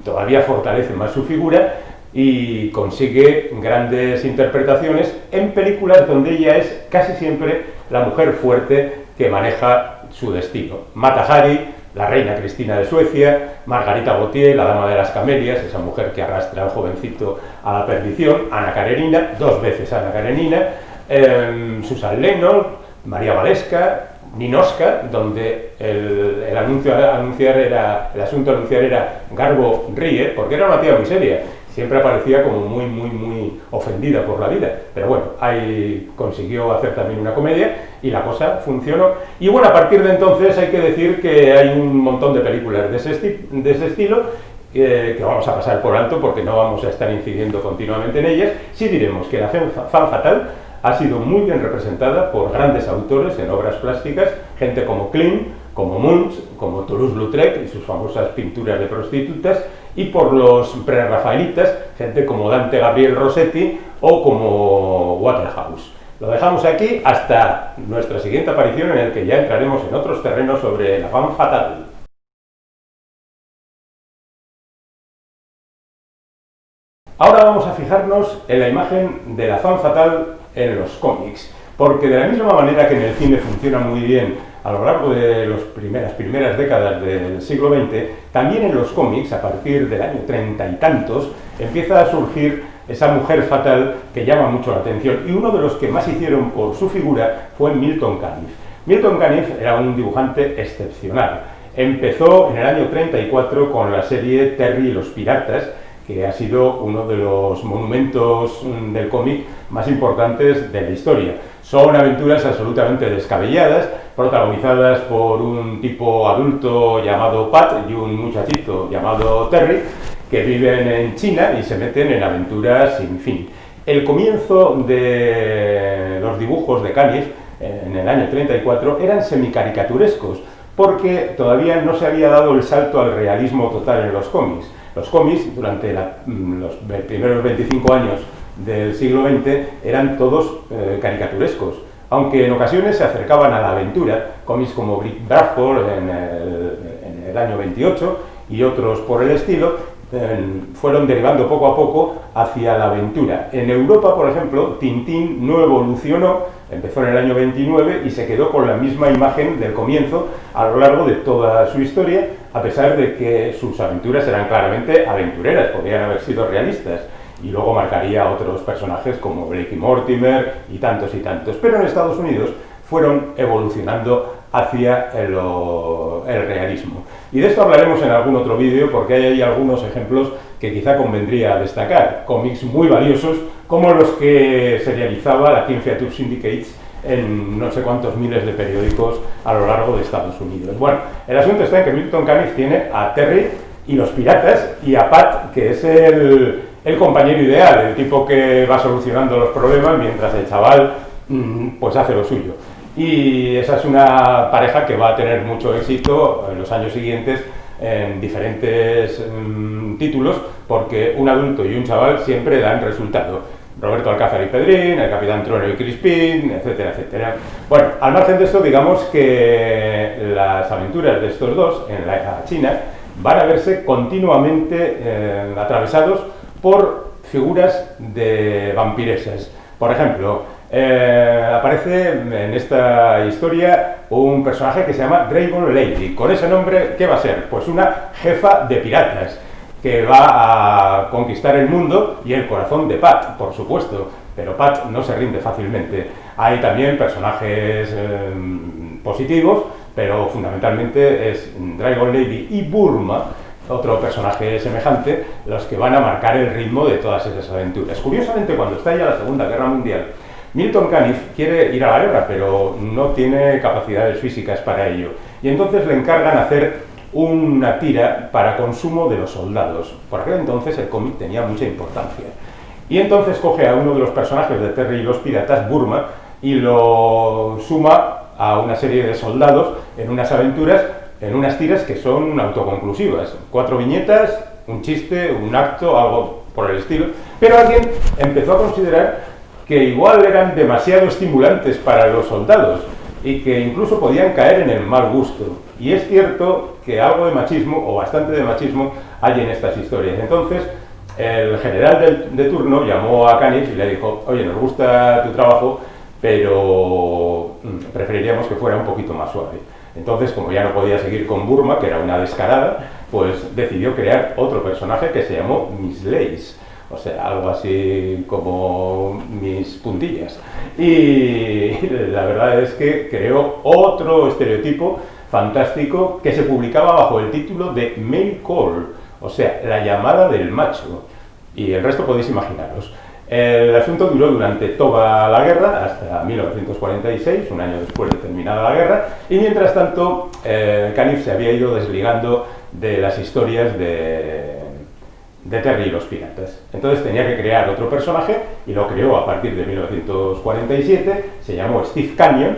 todavía fortalece más su figura y consigue grandes interpretaciones en películas donde ella es casi siempre la mujer fuerte que maneja su destino. Mata Hari, la reina Cristina de Suecia, Margarita Gautier, la dama de las camelias, esa mujer que arrastra al jovencito a la perdición, Ana Karenina, dos veces Ana Karenina, Susan Lennox, María Valeska, Ninoska, donde el asunto a anunciar era Garbo ríe, porque era una tía muy seria. Siempre aparecía como muy ofendida por la vida, pero bueno, ahí consiguió hacer también una comedia y la cosa funcionó. Y bueno, a partir de entonces hay que decir que hay un montón de películas de ese estilo que vamos a pasar por alto porque no vamos a estar incidiendo continuamente en ellas. Sí diremos que la femme fatale ha sido muy bien representada por grandes autores en obras plásticas, gente como Klimt, como Munch, como Toulouse-Lautrec y sus famosas pinturas de prostitutas, y por los prerrafaelitas, gente como Dante Gabriel Rossetti o como Waterhouse. Lo dejamos aquí hasta nuestra siguiente aparición, en el que ya entraremos en otros terrenos sobre la femme fatale. Ahora vamos a fijarnos en la imagen de la femme fatale en los cómics, porque de la misma manera que en el cine funciona muy bien a lo largo de las primeras décadas del siglo XX, también en los cómics, a partir del año 30 y tantos, empieza a surgir esa mujer fatal que llama mucho la atención, y uno de los que más hicieron por su figura fue Milton Caniff. Milton Caniff era un dibujante excepcional. Empezó en el año 34 con la serie Terry y los piratas, que ha sido uno de los monumentos del cómic más importantes de la historia. Son aventuras absolutamente descabelladas, protagonizadas por un tipo adulto llamado Pat y un muchachito llamado Terry, que viven en China y se meten en aventuras sin fin. El comienzo de los dibujos de Caniff en el año 34 eran semicaricaturescos, porque todavía no se había dado el salto al realismo total en los cómics. Los cómics, durante los primeros 25 años del siglo XX, eran todos caricaturescos, aunque en ocasiones se acercaban a la aventura. Cómics como Brick Bradford en el año 28 y otros por el estilo, fueron derivando poco a poco hacia la aventura. En Europa, por ejemplo, Tintín no evolucionó, empezó en el año 29 y se quedó con la misma imagen del comienzo a lo largo de toda su historia, a pesar de que sus aventuras eran claramente aventureras, podrían haber sido realistas, y luego marcaría a otros personajes como Blake y Mortimer y tantos, pero en Estados Unidos fueron evolucionando hacia el realismo. Y de esto hablaremos en algún otro vídeo, porque hay ahí algunos ejemplos que quizá convendría destacar, cómics muy valiosos como los que serializaba la King Feature Syndicates en no sé cuántos miles de periódicos a lo largo de Estados Unidos. Bueno, el asunto está en que Milton Caniff tiene a Terry y los piratas, y a Pat, que es el compañero ideal, el tipo que va solucionando los problemas mientras el chaval pues hace lo suyo. Y esa es una pareja que va a tener mucho éxito en los años siguientes en diferentes títulos, porque un adulto y un chaval siempre dan resultado. Roberto Alcázar y Pedrín, el Capitán Trueno y Crispín, etcétera, etcétera. Bueno, al margen de esto, digamos que las aventuras de estos dos en la era china van a verse continuamente atravesados por figuras de vampiresas. Por ejemplo, aparece en esta historia un personaje que se llama Dragon Lady. Con ese nombre, ¿qué va a ser? Pues una jefa de piratas que va a conquistar el mundo y el corazón de Pat, por supuesto, pero Pat no se rinde fácilmente. Hay también personajes positivos, pero fundamentalmente es Dragon Lady y Burma, otro personaje semejante, los que van a marcar el ritmo de todas esas aventuras. Curiosamente, cuando estalla la Segunda Guerra Mundial, Milton Caniff quiere ir a la guerra, pero no tiene capacidades físicas para ello, y entonces le encargan hacer una tira para consumo de los soldados. Por aquel entonces el cómic tenía mucha importancia. Y entonces coge a uno de los personajes de Terry y los piratas, Burma, y lo suma a una serie de soldados en unas aventuras, en unas tiras que son autoconclusivas. 4 viñetas, un chiste, un acto, algo por el estilo. Pero alguien empezó a considerar que igual eran demasiado estimulantes para los soldados y que incluso podían caer en el mal gusto. Y es cierto que algo de machismo, o bastante de machismo, hay en estas historias. Entonces, el general de turno llamó a Caniff y le dijo: oye, nos gusta tu trabajo, pero preferiríamos que fuera un poquito más suave. Entonces, como ya no podía seguir con Burma, que era una descarada, pues decidió crear otro personaje que se llamó Miss Lace. O sea, algo así como mis puntillas. Y la verdad es que creó otro estereotipo fantástico que se publicaba bajo el título de Male Call, o sea, la llamada del macho. Y el resto podéis imaginaros. El asunto duró durante toda la guerra, hasta 1946, un año después de terminada la guerra, y mientras tanto Caniff se había ido desligando de las historias de Terry y los piratas. Entonces tenía que crear otro personaje y lo creó a partir de 1947, se llamó Steve Canyon,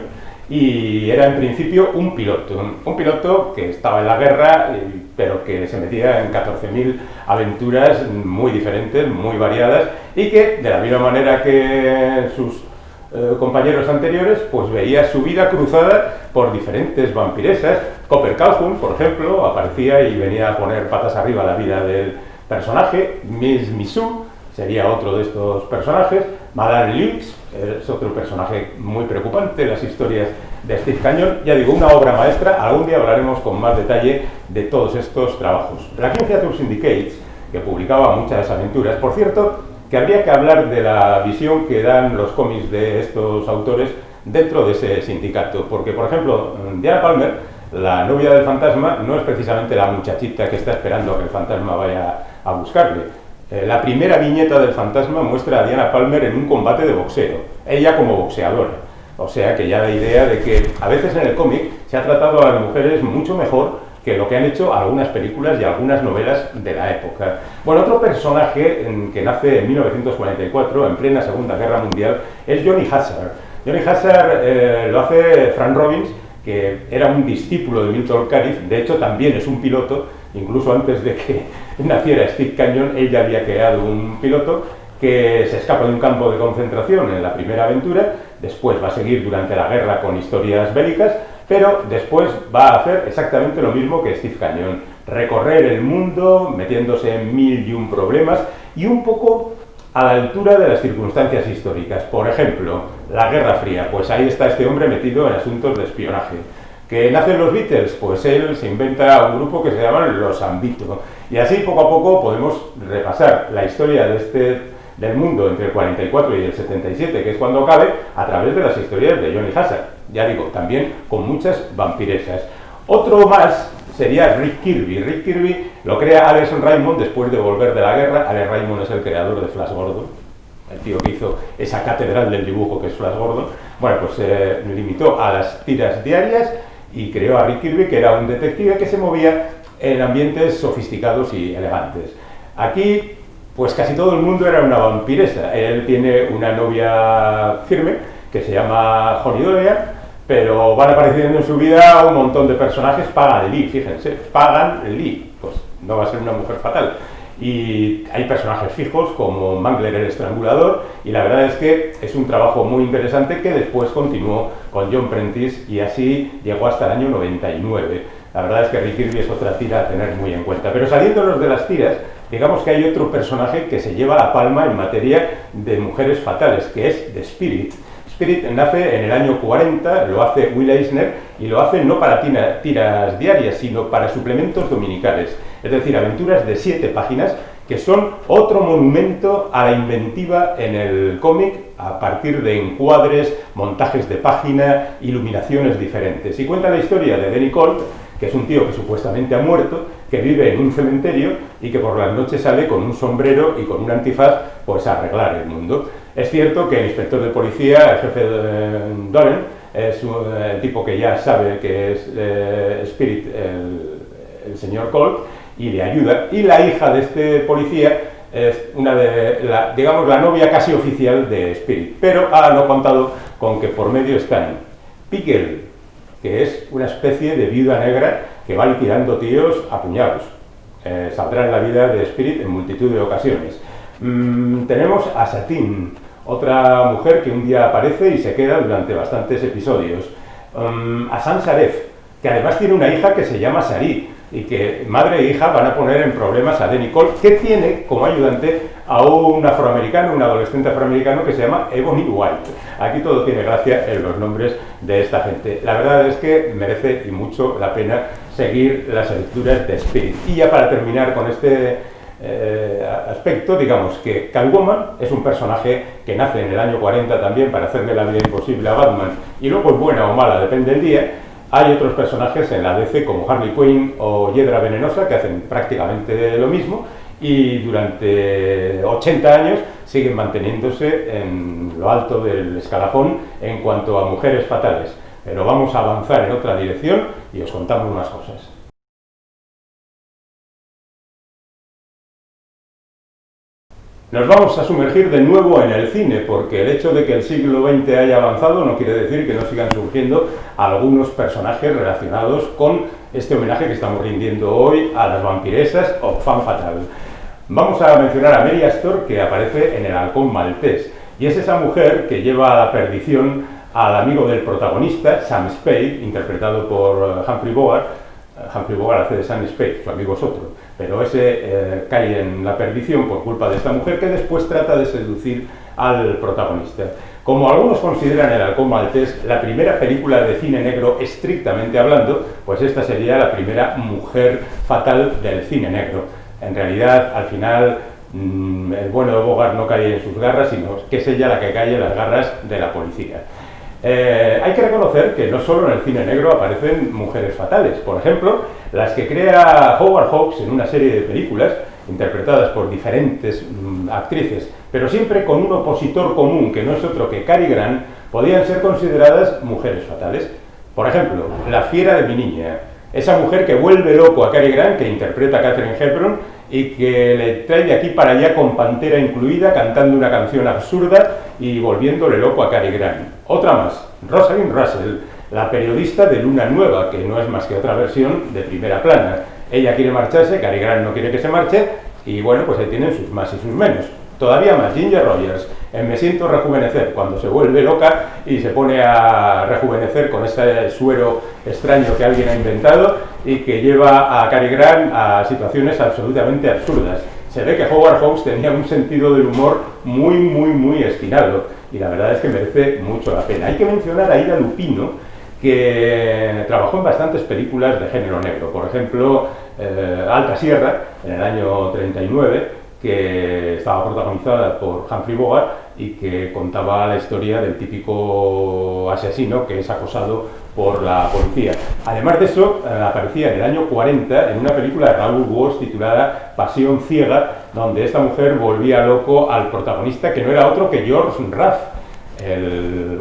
y era en principio un piloto que estaba en la guerra, pero que se metía en 14.000 aventuras muy diferentes, muy variadas, y que de la misma manera que sus compañeros anteriores, pues veía su vida cruzada por diferentes vampiresas. Copper Calhoun, por ejemplo, aparecía y venía a poner patas arriba la vida del personaje. Miss Missou sería otro de estos personajes. Madame Lux es otro personaje muy preocupante, las historias de Steve Canyon. Ya digo, una obra maestra. Algún día hablaremos con más detalle de todos estos trabajos. La King Theatre Syndicate, que publicaba muchas aventuras, por cierto, que habría que hablar de la visión que dan los cómics de estos autores dentro de ese sindicato, porque, por ejemplo, Diana Palmer, la novia del fantasma, no es precisamente la muchachita que está esperando a que el fantasma vaya a buscarle. La primera viñeta del fantasma muestra a Diana Palmer en un combate de boxeo, ella como boxeadora. O sea que ya da idea de que a veces en el cómic se ha tratado a las mujeres mucho mejor que lo que han hecho algunas películas y algunas novelas de la época. Bueno, otro personaje que nace en 1944, en plena Segunda Guerra Mundial, es Johnny Hazard. Johnny Hazard lo hace Frank Robbins, que era un discípulo de Milton Caniff. De hecho también es un piloto, incluso antes de que naciera Steve Canyon, él ya había creado un piloto que se escapa de un campo de concentración en la primera aventura, después va a seguir durante la guerra con historias bélicas, pero después va a hacer exactamente lo mismo que Steve Canyon, recorrer el mundo metiéndose en 1001 problemas y un poco a la altura de las circunstancias históricas. Por ejemplo, la Guerra Fría, pues ahí está este hombre metido en asuntos de espionaje. ¿Que nacen los Beatles? Pues él se inventa un grupo que se llaman Los Ambito. Y así poco a poco podemos repasar la historia del mundo entre el 44 y el 77, que es cuando cabe, a través de las historias de Johnny Hazard. Ya digo, también con muchas vampiresas. Otro más sería Rick Kirby. Rick Kirby lo crea Alex Raymond después de volver de la guerra. Alex Raymond es el creador de Flash Gordon, el tío que hizo esa catedral del dibujo que es Flash Gordon. Bueno, pues se limitó a las tiras diarias y creó a Rick Kirby, que era un detective que se movía en ambientes sofisticados y elegantes. Aquí, pues casi todo el mundo era una vampiresa. Él tiene una novia firme que se llama Honey Doria, pero van apareciendo en su vida un montón de personajes. Pagan Lee, fíjense, Pagan Lee, pues no va a ser una mujer fatal. Y hay personajes fijos como Mangler el Estrangulador, y la verdad es que es un trabajo muy interesante que después continuó con John Prentice y así llegó hasta el año 99. La verdad es que Rick Kirby es otra tira a tener muy en cuenta. Pero saliéndonos de las tiras, digamos que hay otro personaje que se lleva la palma en materia de mujeres fatales, que es The Spirit. Spirit nace en el año 40, lo hace Will Eisner, y lo hace no para tiras diarias, sino para suplementos dominicales. Es decir, aventuras de 7 páginas que son otro monumento a la inventiva en el cómic a partir de encuadres, montajes de página, iluminaciones diferentes. Y cuenta la historia de Danny Colt, que es un tío que supuestamente ha muerto, que vive en un cementerio y que por las noches sale con un sombrero y con un antifaz pues a arreglar el mundo. Es cierto que el inspector de policía, el jefe de Doren, es el tipo que ya sabe que es Spirit, el señor Colt, y le ayuda. Y la hija de este policía es digamos, la novia casi oficial de Spirit. Pero no contado con que por medio están Pickle, que es una especie de viuda negra que va liquidando tíos a puñados. Saldrá en la vida de Spirit en multitud de ocasiones. Tenemos a Satine, otra mujer que un día aparece y se queda durante bastantes episodios. A Sansaref, que además tiene una hija que se llama Sari, y que madre e hija van a poner en problemas a Danny Colt, que tiene como ayudante a un afroamericano, un adolescente afroamericano que se llama Ebony White. Aquí todo tiene gracia en los nombres de esta gente. La verdad es que merece y mucho la pena seguir las lecturas de Spirit. Y ya para terminar con este aspecto, digamos que Catwoman es un personaje que nace en el año 40 también para hacerle la vida imposible a Batman, y luego es buena o mala, depende del día. Hay otros personajes en la DC como Harley Quinn o Hiedra Venenosa que hacen prácticamente lo mismo y durante 80 años siguen manteniéndose en lo alto del escalafón en cuanto a mujeres fatales. Pero vamos a avanzar en otra dirección y os contamos más cosas. Nos vamos a sumergir de nuevo en el cine, porque el hecho de que el siglo XX haya avanzado no quiere decir que no sigan surgiendo algunos personajes relacionados con este homenaje que estamos rindiendo hoy a las vampiresas o femme fatale. Vamos a mencionar a Mary Astor, que aparece en El halcón maltés, y es esa mujer que lleva a la perdición al amigo del protagonista, Sam Spade, interpretado por Humphrey Bogart. Humphrey Bogart hace de Sam Spade, su amigo es otro, pero ese cae en la perdición por culpa de esta mujer que después trata de seducir al protagonista. Como algunos consideran El halcón maltés la primera película de cine negro estrictamente hablando, pues esta sería la primera mujer fatal del cine negro. En realidad, al final, el bueno de Bogart no cae en sus garras, sino que es ella la que cae en las garras de la policía. Hay que reconocer que no solo en el cine negro aparecen mujeres fatales. Por ejemplo, las que crea Howard Hawks en una serie de películas, interpretadas por diferentes actrices, pero siempre con un opositor común, que no es otro que Cary Grant, podían ser consideradas mujeres fatales. Por ejemplo, La fiera de mi niña, esa mujer que vuelve loco a Cary Grant, que interpreta a Katharine Hepburn, y que le trae de aquí para allá con Pantera incluida, cantando una canción absurda y volviéndole loco a Cary Grant. Otra más, Rosalind Russell, la periodista de Luna Nueva, que no es más que otra versión de Primera Plana. Ella quiere marcharse, Cary Grant no quiere que se marche, y bueno, pues ahí tienen sus más y sus menos. Todavía más, Ginger Rogers, en Me siento rejuvenecer, cuando se vuelve loca y se pone a rejuvenecer con ese suero extraño que alguien ha inventado y que lleva a Cary Grant a situaciones absolutamente absurdas. Se ve que Howard Hawks tenía un sentido del humor muy esquinado, y la verdad es que merece mucho la pena. Hay que mencionar a Ida Lupino, que trabajó en bastantes películas de género negro, por ejemplo, Alta Sierra, en el año 39, que estaba protagonizada por Humphrey Bogart y que contaba la historia del típico asesino que es acosado por la policía. Además de eso, aparecía en el año 40 en una película de Raoul Walsh titulada Pasión ciega, donde esta mujer volvía loco al protagonista, que no era otro que George Raft,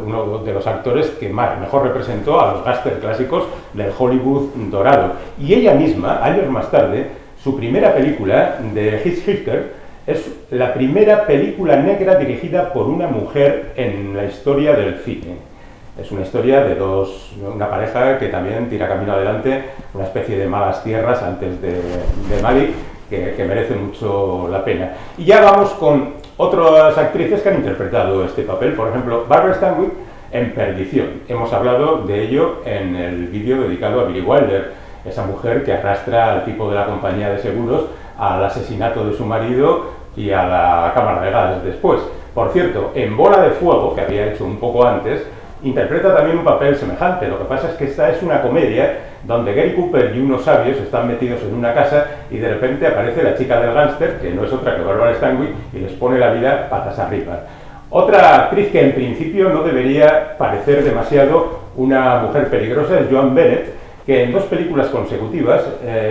uno de los actores que mejor representó a los gángsters clásicos del Hollywood dorado. Y ella misma, años más tarde, su primera película, de Hitchhiker, es la primera película negra dirigida por una mujer en la historia del cine. Es una historia de una pareja que también tira camino adelante, una especie de malas tierras antes de Mali, que merece mucho la pena. Y ya vamos con otras actrices que han interpretado este papel, por ejemplo, Barbara Stanwyck en Perdición. Hemos hablado de ello en el vídeo dedicado a Billy Wilder, esa mujer que arrastra al tipo de la compañía de seguros al asesinato de su marido y a la cámara de gas después. Por cierto, en Bola de Fuego, que había hecho un poco antes, interpreta también un papel semejante. Lo que pasa es que esta es una comedia donde Gary Cooper y unos sabios están metidos en una casa y de repente aparece la chica del gángster, que no es otra que Barbara Stanwyck, y les pone la vida patas arriba. Otra actriz que en principio no debería parecer demasiado una mujer peligrosa es Joan Bennett, que en dos películas consecutivas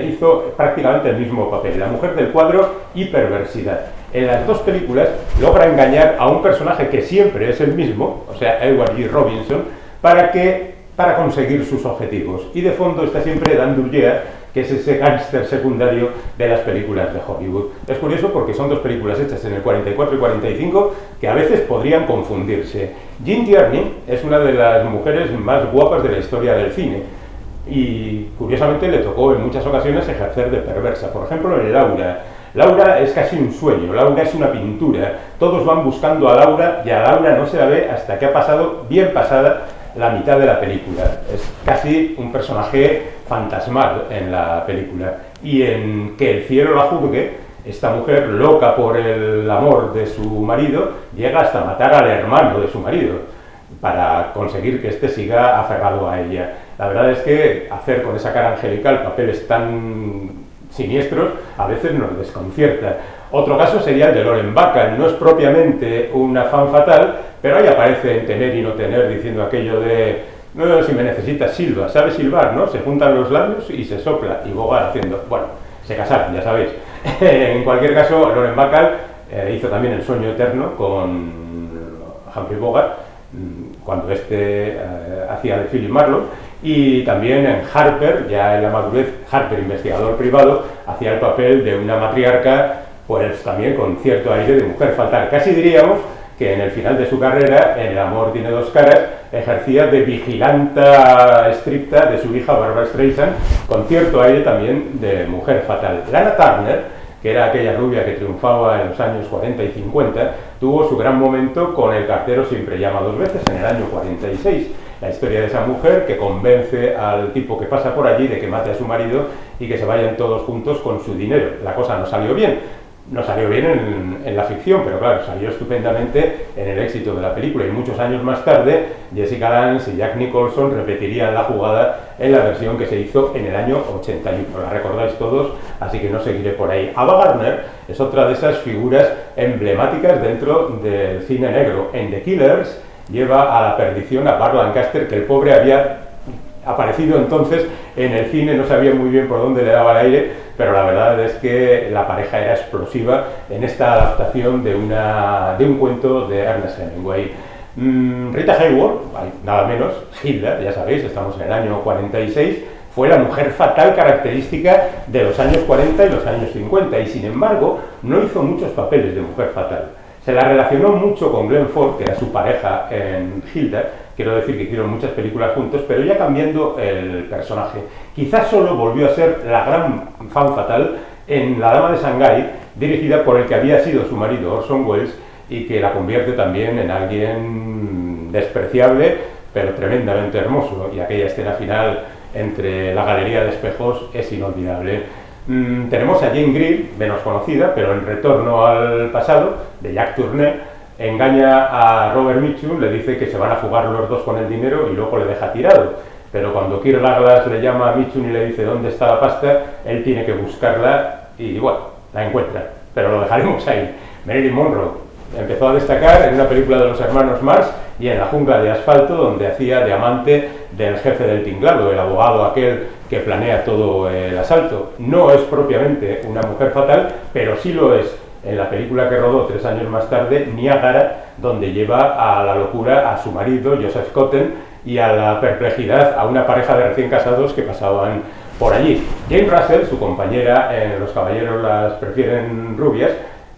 hizo prácticamente el mismo papel, La mujer del cuadro y Perversidad. En las dos películas logra engañar a un personaje que siempre es el mismo, o sea, Edward G. Robinson, para conseguir sus objetivos. Y de fondo está siempre Dan Durjea, que es ese gángster secundario de las películas de Hollywood. Es curioso porque son dos películas hechas en el 44 y 45 que a veces podrían confundirse. Jean Tierney es una de las mujeres más guapas de la historia del cine, y curiosamente le tocó en muchas ocasiones ejercer de perversa. Por ejemplo, en Laura. Laura es casi un sueño, Laura es una pintura. Todos van buscando a Laura y a Laura no se la ve hasta que ha pasado, bien pasada, la mitad de la película. Es casi un personaje fantasmal en la película. Y en Que el cielo la juzgue, esta mujer, loca por el amor de su marido, llega hasta matar al hermano de su marido para conseguir que éste siga aferrado a ella. La verdad es que hacer con esa cara angelical papeles tan siniestros a veces nos desconcierta. Otro caso sería el de Lauren Bacall. No es propiamente una femme fatal, pero ahí aparece en Tener y no tener, diciendo aquello de no, si me necesitas silba, ¿sabes silbar, no? Se juntan los labios y se sopla, y Bogart haciendo, bueno, se casaron, ya sabéis. En cualquier caso, Lauren Bacall hizo también El sueño eterno con Humphrey Bogart, cuando hacía de Philip Marlowe, y también en Harper, ya en la madurez, Harper, investigador privado, hacía el papel de una matriarca pues también con cierto aire de mujer fatal. Casi diríamos que en el final de su carrera, en El amor tiene dos caras, ejercía de vigilanta estricta de su hija Barbra Streisand, con cierto aire también de mujer fatal. Lana Turner, que era aquella rubia que triunfaba en los años 40 y 50, tuvo su gran momento con El cartero siempre llama dos veces, en el año 46. La historia de esa mujer que convence al tipo que pasa por allí de que mate a su marido y que se vayan todos juntos con su dinero. La cosa no salió bien. No salió bien en la ficción, pero claro, salió estupendamente en el éxito de la película. Y muchos años más tarde, Jessica Lange y Jack Nicholson repetirían la jugada en la versión que se hizo en el año 81. La recordáis todos, así que no seguiré por ahí. Ava Gardner es otra de esas figuras emblemáticas dentro del cine negro. En The Killers lleva a la perdición a Burt Lancaster, que el pobre había aparecido entonces en el cine, no sabía muy bien por dónde le daba el aire, pero la verdad es que la pareja era explosiva en esta adaptación de un cuento de Ernest Hemingway. Rita Hayworth, nada menos, Hilda, ya sabéis, estamos en el año 46, fue la mujer fatal característica de los años 40 y los años 50, y sin embargo no hizo muchos papeles de mujer fatal. Se la relacionó mucho con Glenn Ford, que era su pareja en Hilda. Quiero decir que hicieron muchas películas juntos, pero ya cambiando el personaje. Quizás solo volvió a ser la gran fan fatal en La dama de Shanghái, dirigida por el que había sido su marido Orson Welles, y que la convierte también en alguien despreciable, pero tremendamente hermoso. Y aquella escena final entre la galería de espejos es inolvidable. Tenemos a Jane Greer, menos conocida, pero en Retorno al pasado, de Jack Turner, engaña a Robert Mitchum, le dice que se van a jugar los dos con el dinero y luego le deja tirado. Pero cuando Kirk Douglas le llama a Mitchum y le dice dónde está la pasta, él tiene que buscarla y bueno, la encuentra. Pero lo dejaremos ahí. Marilyn Monroe empezó a destacar en una película de los hermanos Marx y en La jungla de asfalto, donde hacía de amante del jefe del tinglado, el abogado aquel que planea todo el asalto. No es propiamente una mujer fatal, pero sí lo es en la película que rodó 3 años más tarde, Niágara, donde lleva a la locura a su marido, Joseph Cotten, y a la perplejidad a una pareja de recién casados que pasaban por allí. Jane Russell, su compañera en Los caballeros las prefieren rubias,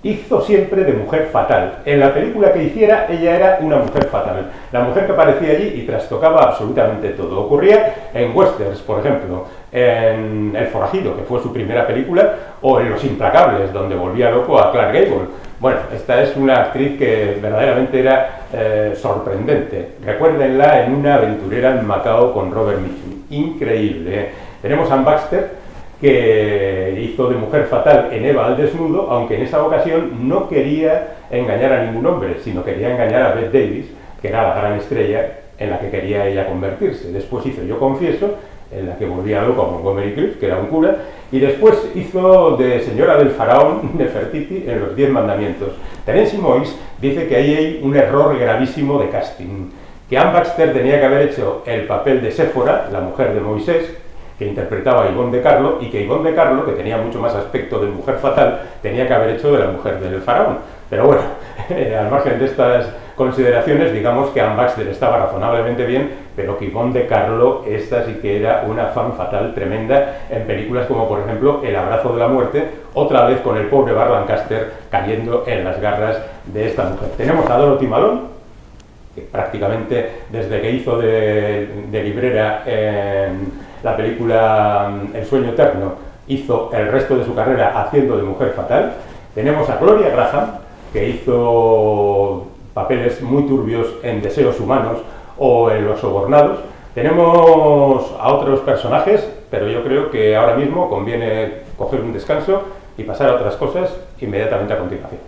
hizo siempre de mujer fatal. En la película que hiciera, ella era una mujer fatal. La mujer que aparecía allí y trastocaba absolutamente todo. Ocurría en westerns, por ejemplo, en El forajido, que fue su primera película, o en Los implacables, donde volvía loco a Clark Gable. Bueno, esta es una actriz que verdaderamente era sorprendente. Recuérdenla en Una aventurera en Macao con Robert Mitchum. Increíble, ¿eh? Tenemos a Anne Baxter, que hizo de mujer fatal en Eva al desnudo, aunque en esa ocasión no quería engañar a ningún hombre, sino quería engañar a Bette Davis, que era la gran estrella en la que quería ella convertirse. Después hizo Yo confieso, en la que volvía loco a Montgomery Clift, que era un cura, y después hizo de señora del faraón Nefertiti en Los 10 mandamientos. Terence Moix dice que ahí hay un error gravísimo de casting, que Anne Baxter tenía que haber hecho el papel de Séfora, la mujer de Moisés, que interpretaba a Yvonne de Carlo, y que Yvonne de Carlo, que tenía mucho más aspecto de mujer fatal, tenía que haber hecho de la mujer del faraón. Pero bueno, al margen de estas consideraciones, digamos que Anne Baxter estaba razonablemente bien, pero que Yvonne de Carlo, esta sí que era una fan fatal tremenda en películas como, por ejemplo, El abrazo de la muerte, otra vez con el pobre Burt Lancaster cayendo en las garras de esta mujer. Tenemos a Dorothy Malone, que prácticamente desde que hizo de librera en la película El sueño eterno, hizo el resto de su carrera haciendo de mujer fatal. Tenemos a Gloria Graham, que hizo papeles muy turbios en Deseos humanos o en Los sobornados. Tenemos a otros personajes, pero yo creo que ahora mismo conviene coger un descanso y pasar a otras cosas inmediatamente a continuación.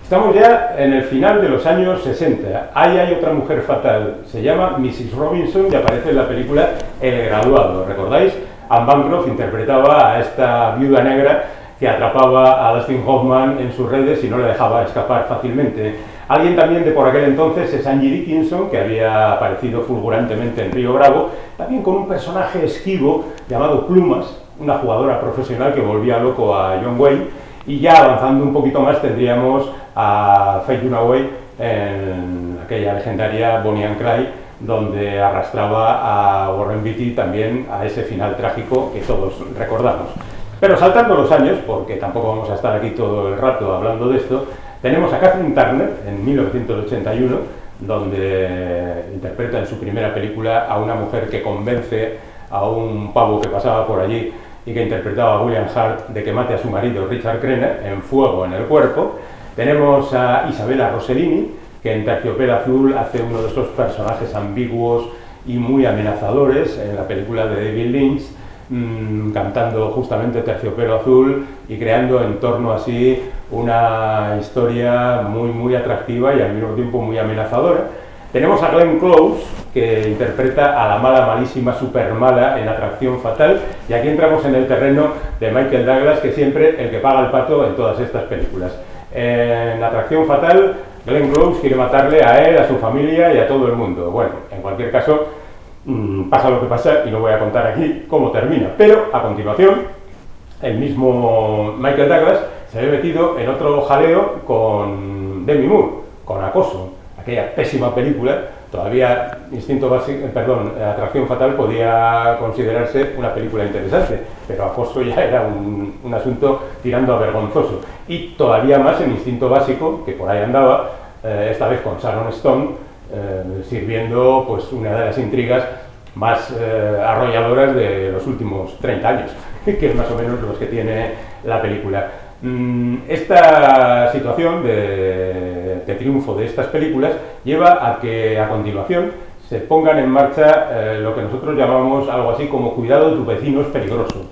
Estamos ya en el final de los años 60. Ahí hay otra mujer fatal, se llama Mrs. Robinson y aparece en la película El graduado. ¿Recordáis? Anne Bancroft interpretaba a esta viuda negra que atrapaba a Dustin Hoffman en sus redes y no le dejaba escapar fácilmente. Alguien también de por aquel entonces es Angie Dickinson, que había aparecido fulgurantemente en Río Bravo, también con un personaje esquivo llamado Plumas, una jugadora profesional que volvía loco a John Wayne. Y ya avanzando un poquito más tendríamos a Faye Dunaway en aquella legendaria Bonnie and Clyde donde arrastraba a Warren Beatty también a ese final trágico que todos recordamos. Pero saltando los años, porque tampoco vamos a estar aquí todo el rato hablando de esto, tenemos a Kathleen Turner en 1981, donde interpreta en su primera película a una mujer que convence a un pavo que pasaba por allí y que interpretaba a William Hart de que mate a su marido Richard Crenna en Fuego en el cuerpo. Tenemos a Isabella Rossellini, que en Terciopelo Azul hace uno de esos personajes ambiguos y muy amenazadores en la película de David Lynch, cantando justamente Terciopelo Azul y creando en torno así una historia muy atractiva y al mismo tiempo muy amenazadora. Tenemos a Glenn Close, que interpreta a la mala, malísima, super mala en Atracción Fatal, y aquí entramos en el terreno de Michael Douglas, que siempre el que paga el pato en todas estas películas. En Atracción Fatal, Glenn Close quiere matarle a él, a su familia y a todo el mundo. Bueno, en cualquier caso, pasa lo que pasa y no voy a contar aquí cómo termina. Pero, a continuación, el mismo Michael Douglas se había metido en otro jaleo con Demi Moore, con Acoso, aquella pésima película. Todavía Atracción Fatal podía considerarse una película interesante, pero Acoso ya era un asunto tirando a vergonzoso. Y todavía más en Instinto Básico, que por ahí andaba, esta vez con Sharon Stone, sirviendo pues una de las intrigas más arrolladoras de los últimos 30 años, que es más o menos los que tiene la película. Esta situación de triunfo de estas películas lleva a que a continuación se pongan en marcha lo que nosotros llamamos algo así como cuidado, tu vecino es peligroso.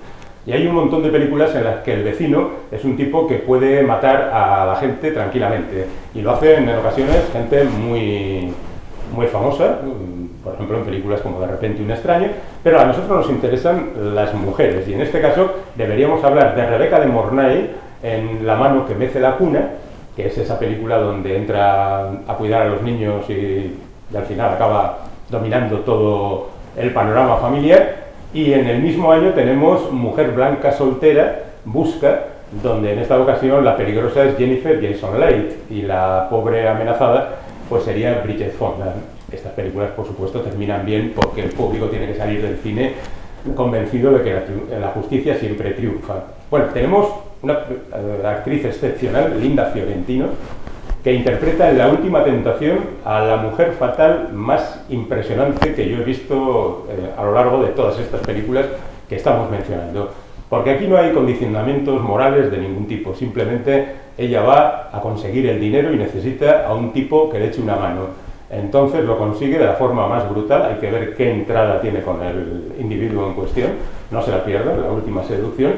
Y hay un montón de películas en las que el vecino es un tipo que puede matar a la gente tranquilamente, y lo hacen en ocasiones gente muy famosa, por ejemplo en películas como De repente un extraño, pero a nosotros nos interesan las mujeres, y en este caso deberíamos hablar de Rebecca de Mornay en La mano que mece la cuna, que es esa película donde entra a cuidar a los niños y al final acaba dominando todo el panorama familiar. Y en el mismo año tenemos Mujer blanca soltera, Busca, donde en esta ocasión la peligrosa es Jennifer Jason Leigh y la pobre amenazada pues sería Bridget Fonda. Estas películas, por supuesto, terminan bien porque el público tiene que salir del cine convencido de que la justicia siempre triunfa. Bueno, tenemos una actriz excepcional, Linda Fiorentino, que interpreta en La última tentación a la mujer fatal más impresionante que yo he visto a lo largo de todas estas películas que estamos mencionando. Porque aquí no hay condicionamientos morales de ningún tipo, simplemente ella va a conseguir el dinero y necesita a un tipo que le eche una mano. Entonces lo consigue de la forma más brutal, hay que ver qué entrada tiene con el individuo en cuestión, no se la pierdan, La última seducción.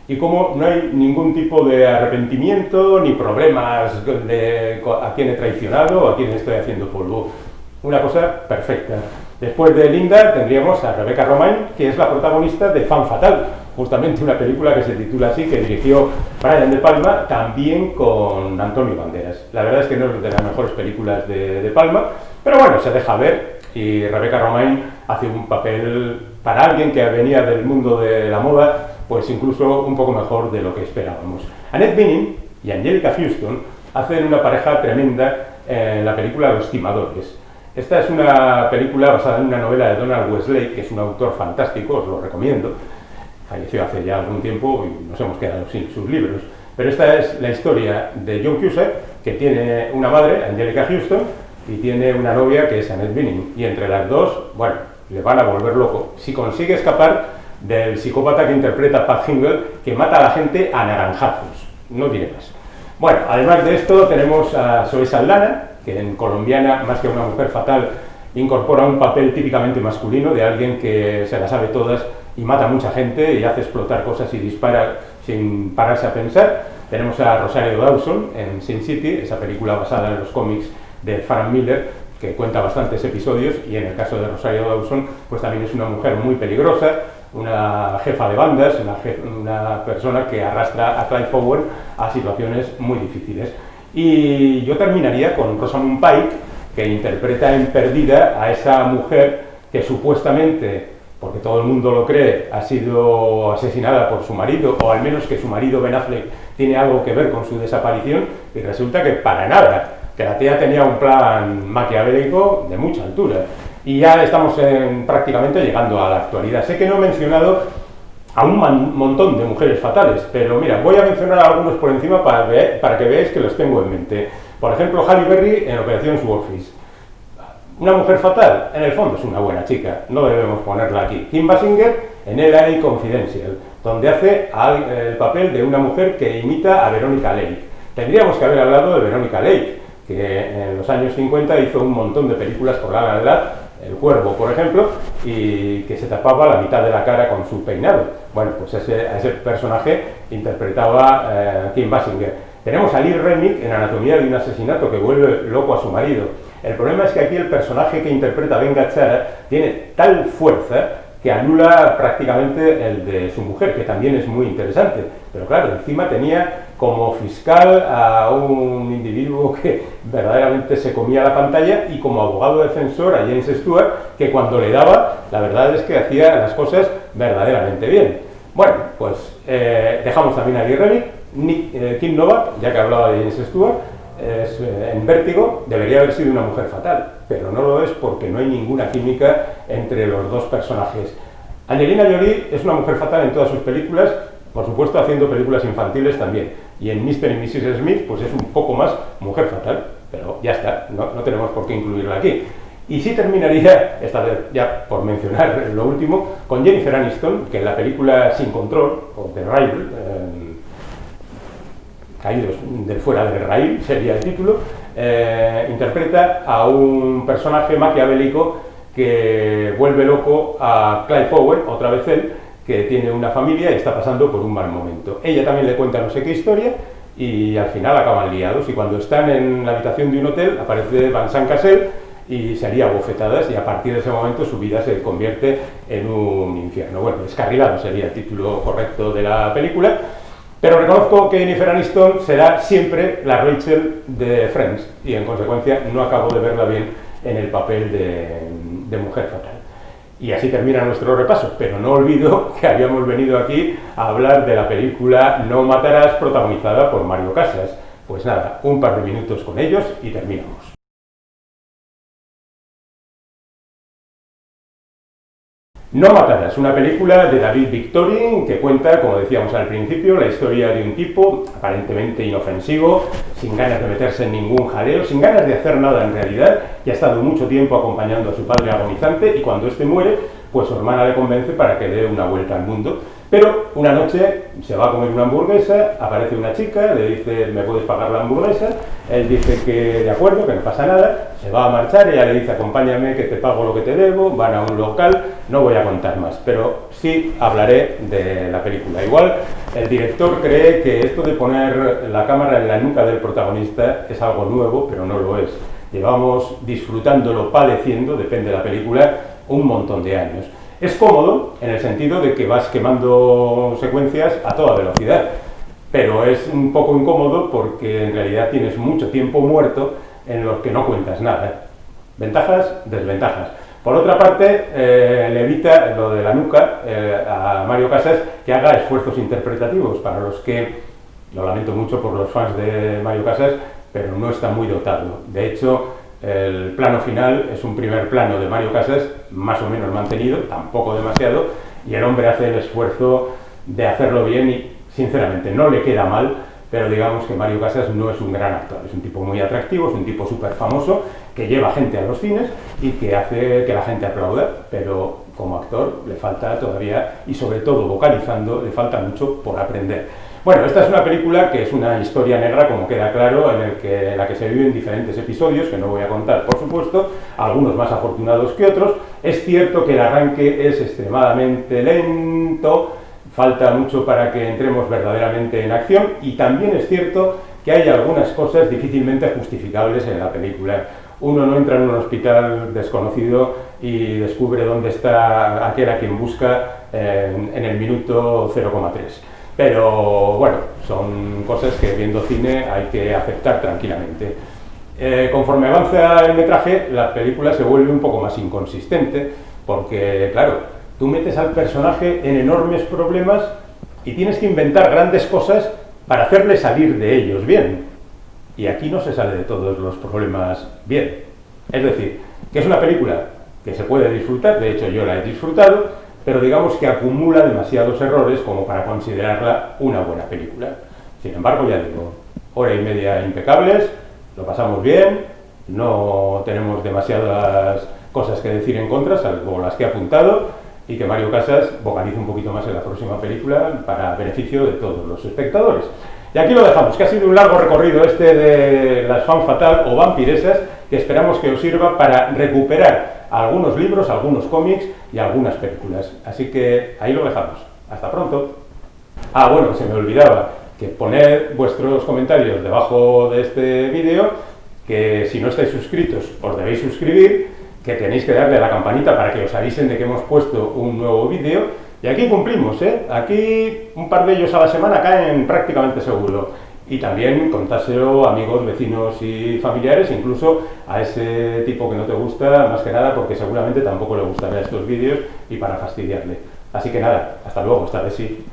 Y como no hay ningún tipo de arrepentimiento ni problemas de a quién he traicionado o a quién estoy haciendo polvo. Una cosa perfecta. Después de Linda tendríamos a Rebecca Romijn, que es la protagonista de Femme Fatale, justamente una película que se titula así, que dirigió Brian De Palma, también con Antonio Banderas. La verdad es que no es de las mejores películas de Palma, pero bueno, se deja ver, y Rebecca Romijn hace un papel para alguien que venía del mundo de la moda, pues incluso un poco mejor de lo que esperábamos. Annette Bening y Anjelica Huston hacen una pareja tremenda en la película Los timadores. Esta es una película basada en una novela de Donald Westlake, que es un autor fantástico, os lo recomiendo. Falleció hace ya algún tiempo y nos hemos quedado sin sus libros. Pero esta es la historia de John Cusack, que tiene una madre, Anjelica Huston, y tiene una novia que es Annette Bening. Y entre las dos, bueno, le van a volver loco. Si consigue escapar del psicópata que interpreta Pat Hingle, que mata a la gente a naranjazos, no diré más. Bueno, además de esto tenemos a Zoe Saldana, que en Colombiana, más que una mujer fatal, incorpora un papel típicamente masculino de alguien que se la sabe todas y mata a mucha gente y hace explotar cosas y dispara sin pararse a pensar. Tenemos a Rosario Dawson en Sin City, esa película basada en los cómics de Frank Miller, que cuenta bastantes episodios, y en el caso de Rosario Dawson, pues también es una mujer muy peligrosa, una jefa de bandas, una persona que arrastra a Clive Owen a situaciones muy difíciles. Y yo terminaría con Rosamund Pike, que interpreta en Perdida a esa mujer que supuestamente, porque todo el mundo lo cree, ha sido asesinada por su marido, o al menos que su marido Ben Affleck tiene algo que ver con su desaparición, y resulta que para nada, que la tía tenía un plan maquiavélico de mucha altura. Y ya estamos prácticamente llegando a la actualidad. Sé que no he mencionado a un montón de mujeres fatales, pero mira, voy a mencionar a algunos por encima para que veáis que los tengo en mente. Por ejemplo, Halle Berry en Operación Swordfish. Una mujer fatal, en el fondo es una buena chica, no debemos ponerla aquí. Kim Basinger en LA Confidential, donde hace el papel de una mujer que imita a Veronica Lake. Tendríamos que haber hablado de Veronica Lake, que en los años 50 hizo un montón de películas por La La Land, El Cuervo, por ejemplo, y que se tapaba la mitad de la cara con su peinado. Bueno, pues a ese personaje interpretaba Kim Basinger. Tenemos a Lee Remick en Anatomía de un asesinato, que vuelve loco a su marido. El problema es que aquí el personaje que interpreta Ben Gazzara tiene tal fuerza que anula prácticamente el de su mujer, que también es muy interesante. Pero claro, encima tenía como fiscal a un individuo que verdaderamente se comía la pantalla, y como abogado defensor a James Stewart, que cuando le daba, la verdad es que hacía las cosas verdaderamente bien. Bueno, pues dejamos también a Lee Remick. Kim Novak, ya que hablaba de James Stewart, en Vértigo debería haber sido una mujer fatal, pero no lo es porque no hay ninguna química entre los dos personajes. Angelina Jolie es una mujer fatal en todas sus películas, por supuesto haciendo películas infantiles también, y en Mr. y Mrs. Smith pues es un poco más mujer fatal, pero ya está, no tenemos por qué incluirla aquí. Y sí terminaría, esta vez ya por mencionar lo último, con Jennifer Aniston, que en la película Sin Control, o The Rail, Caídos del fuera del raíl sería el título, interpreta a un personaje maquiavélico que vuelve loco a Clive Owen, otra vez él, que tiene una familia y está pasando por un mal momento. Ella también le cuenta no sé qué historia y al final acaban liados, y cuando están en la habitación de un hotel aparece Vincent Cassel y se haría bofetadas, y a partir de ese momento su vida se convierte en un infierno. Bueno, Descarrilado sería el título correcto de la película. Pero reconozco que Jennifer Aniston será siempre la Rachel de Friends, y en consecuencia no acabo de verla bien en el papel de mujer fatal. Y así termina nuestro repaso, pero no olvido que habíamos venido aquí a hablar de la película No Matarás, protagonizada por Mario Casas. Pues nada, un par de minutos con ellos y terminamos. No Matarás, una película de David Victorin que cuenta, como decíamos al principio, la historia de un tipo aparentemente inofensivo, sin ganas de meterse en ningún jaleo, sin ganas de hacer nada en realidad, que ha estado mucho tiempo acompañando a su padre agonizante, y cuando este muere, pues su hermana le convence para que dé una vuelta al mundo. Pero una noche se va a comer una hamburguesa, aparece una chica, le dice, ¿me puedes pagar la hamburguesa? Él dice que de acuerdo, que no pasa nada, se va a marchar, ella le dice, acompáñame que te pago lo que te debo, van a un local, no voy a contar más, pero sí hablaré de la película. Igual el director cree que esto de poner la cámara en la nuca del protagonista es algo nuevo, pero no lo es. Llevamos disfrutándolo, padeciendo, depende de la película, un montón de años. Es cómodo en el sentido de que vas quemando secuencias a toda velocidad, pero es un poco incómodo porque en realidad tienes mucho tiempo muerto en los que no cuentas nada. Ventajas, desventajas. Por otra parte, le evita lo de la nuca a Mario Casas que haga esfuerzos interpretativos, para los que, lo lamento mucho por los fans de Mario Casas, pero no está muy dotado. De hecho, el plano final es un primer plano de Mario Casas, más o menos mantenido, tampoco demasiado, y el hombre hace el esfuerzo de hacerlo bien y, sinceramente, no le queda mal, pero digamos que Mario Casas no es un gran actor, es un tipo muy atractivo, es un tipo súper famoso, que lleva gente a los cines y que hace que la gente aplauda, pero como actor le falta todavía, y sobre todo vocalizando, le falta mucho por aprender. Bueno, esta es una película que es una historia negra, como queda claro, en la que se viven diferentes episodios, que no voy a contar, por supuesto, algunos más afortunados que otros. Es cierto que el arranque es extremadamente lento, falta mucho para que entremos verdaderamente en acción, y también es cierto que hay algunas cosas difícilmente justificables en la película. Uno no entra en un hospital desconocido y descubre dónde está aquel a quien busca en el minuto 0,3. Pero bueno, son cosas que viendo cine hay que aceptar tranquilamente. Conforme avanza el metraje, la película se vuelve un poco más inconsistente, porque claro, tú metes al personaje en enormes problemas y tienes que inventar grandes cosas para hacerle salir de ellos bien. Y aquí no se sale de todos los problemas bien. Es decir, que es una película que se puede disfrutar, de hecho yo la he disfrutado, pero digamos que acumula demasiados errores como para considerarla una buena película. Sin embargo, ya digo, hora y media impecables, lo pasamos bien, no tenemos demasiadas cosas que decir en contra, salvo las que he apuntado, y que Mario Casas vocalice un poquito más en la próxima película para beneficio de todos los espectadores. Y aquí lo dejamos, que ha sido un largo recorrido este de las Femme Fatale o vampiresas, que esperamos que os sirva para recuperar algunos libros, algunos cómics y algunas películas. Así que ahí lo dejamos. Hasta pronto. Ah, bueno, se me olvidaba que poned vuestros comentarios debajo de este vídeo, que si no estáis suscritos os debéis suscribir, que tenéis que darle a la campanita para que os avisen de que hemos puesto un nuevo vídeo. Y aquí cumplimos, ¿eh? Aquí un par de ellos a la semana caen prácticamente seguro. Y también contárselo a amigos, vecinos y familiares, incluso a ese tipo que no te gusta, más que nada porque seguramente tampoco le gustarán estos vídeos y para fastidiarle. Así que nada, hasta luego, esta vez sí.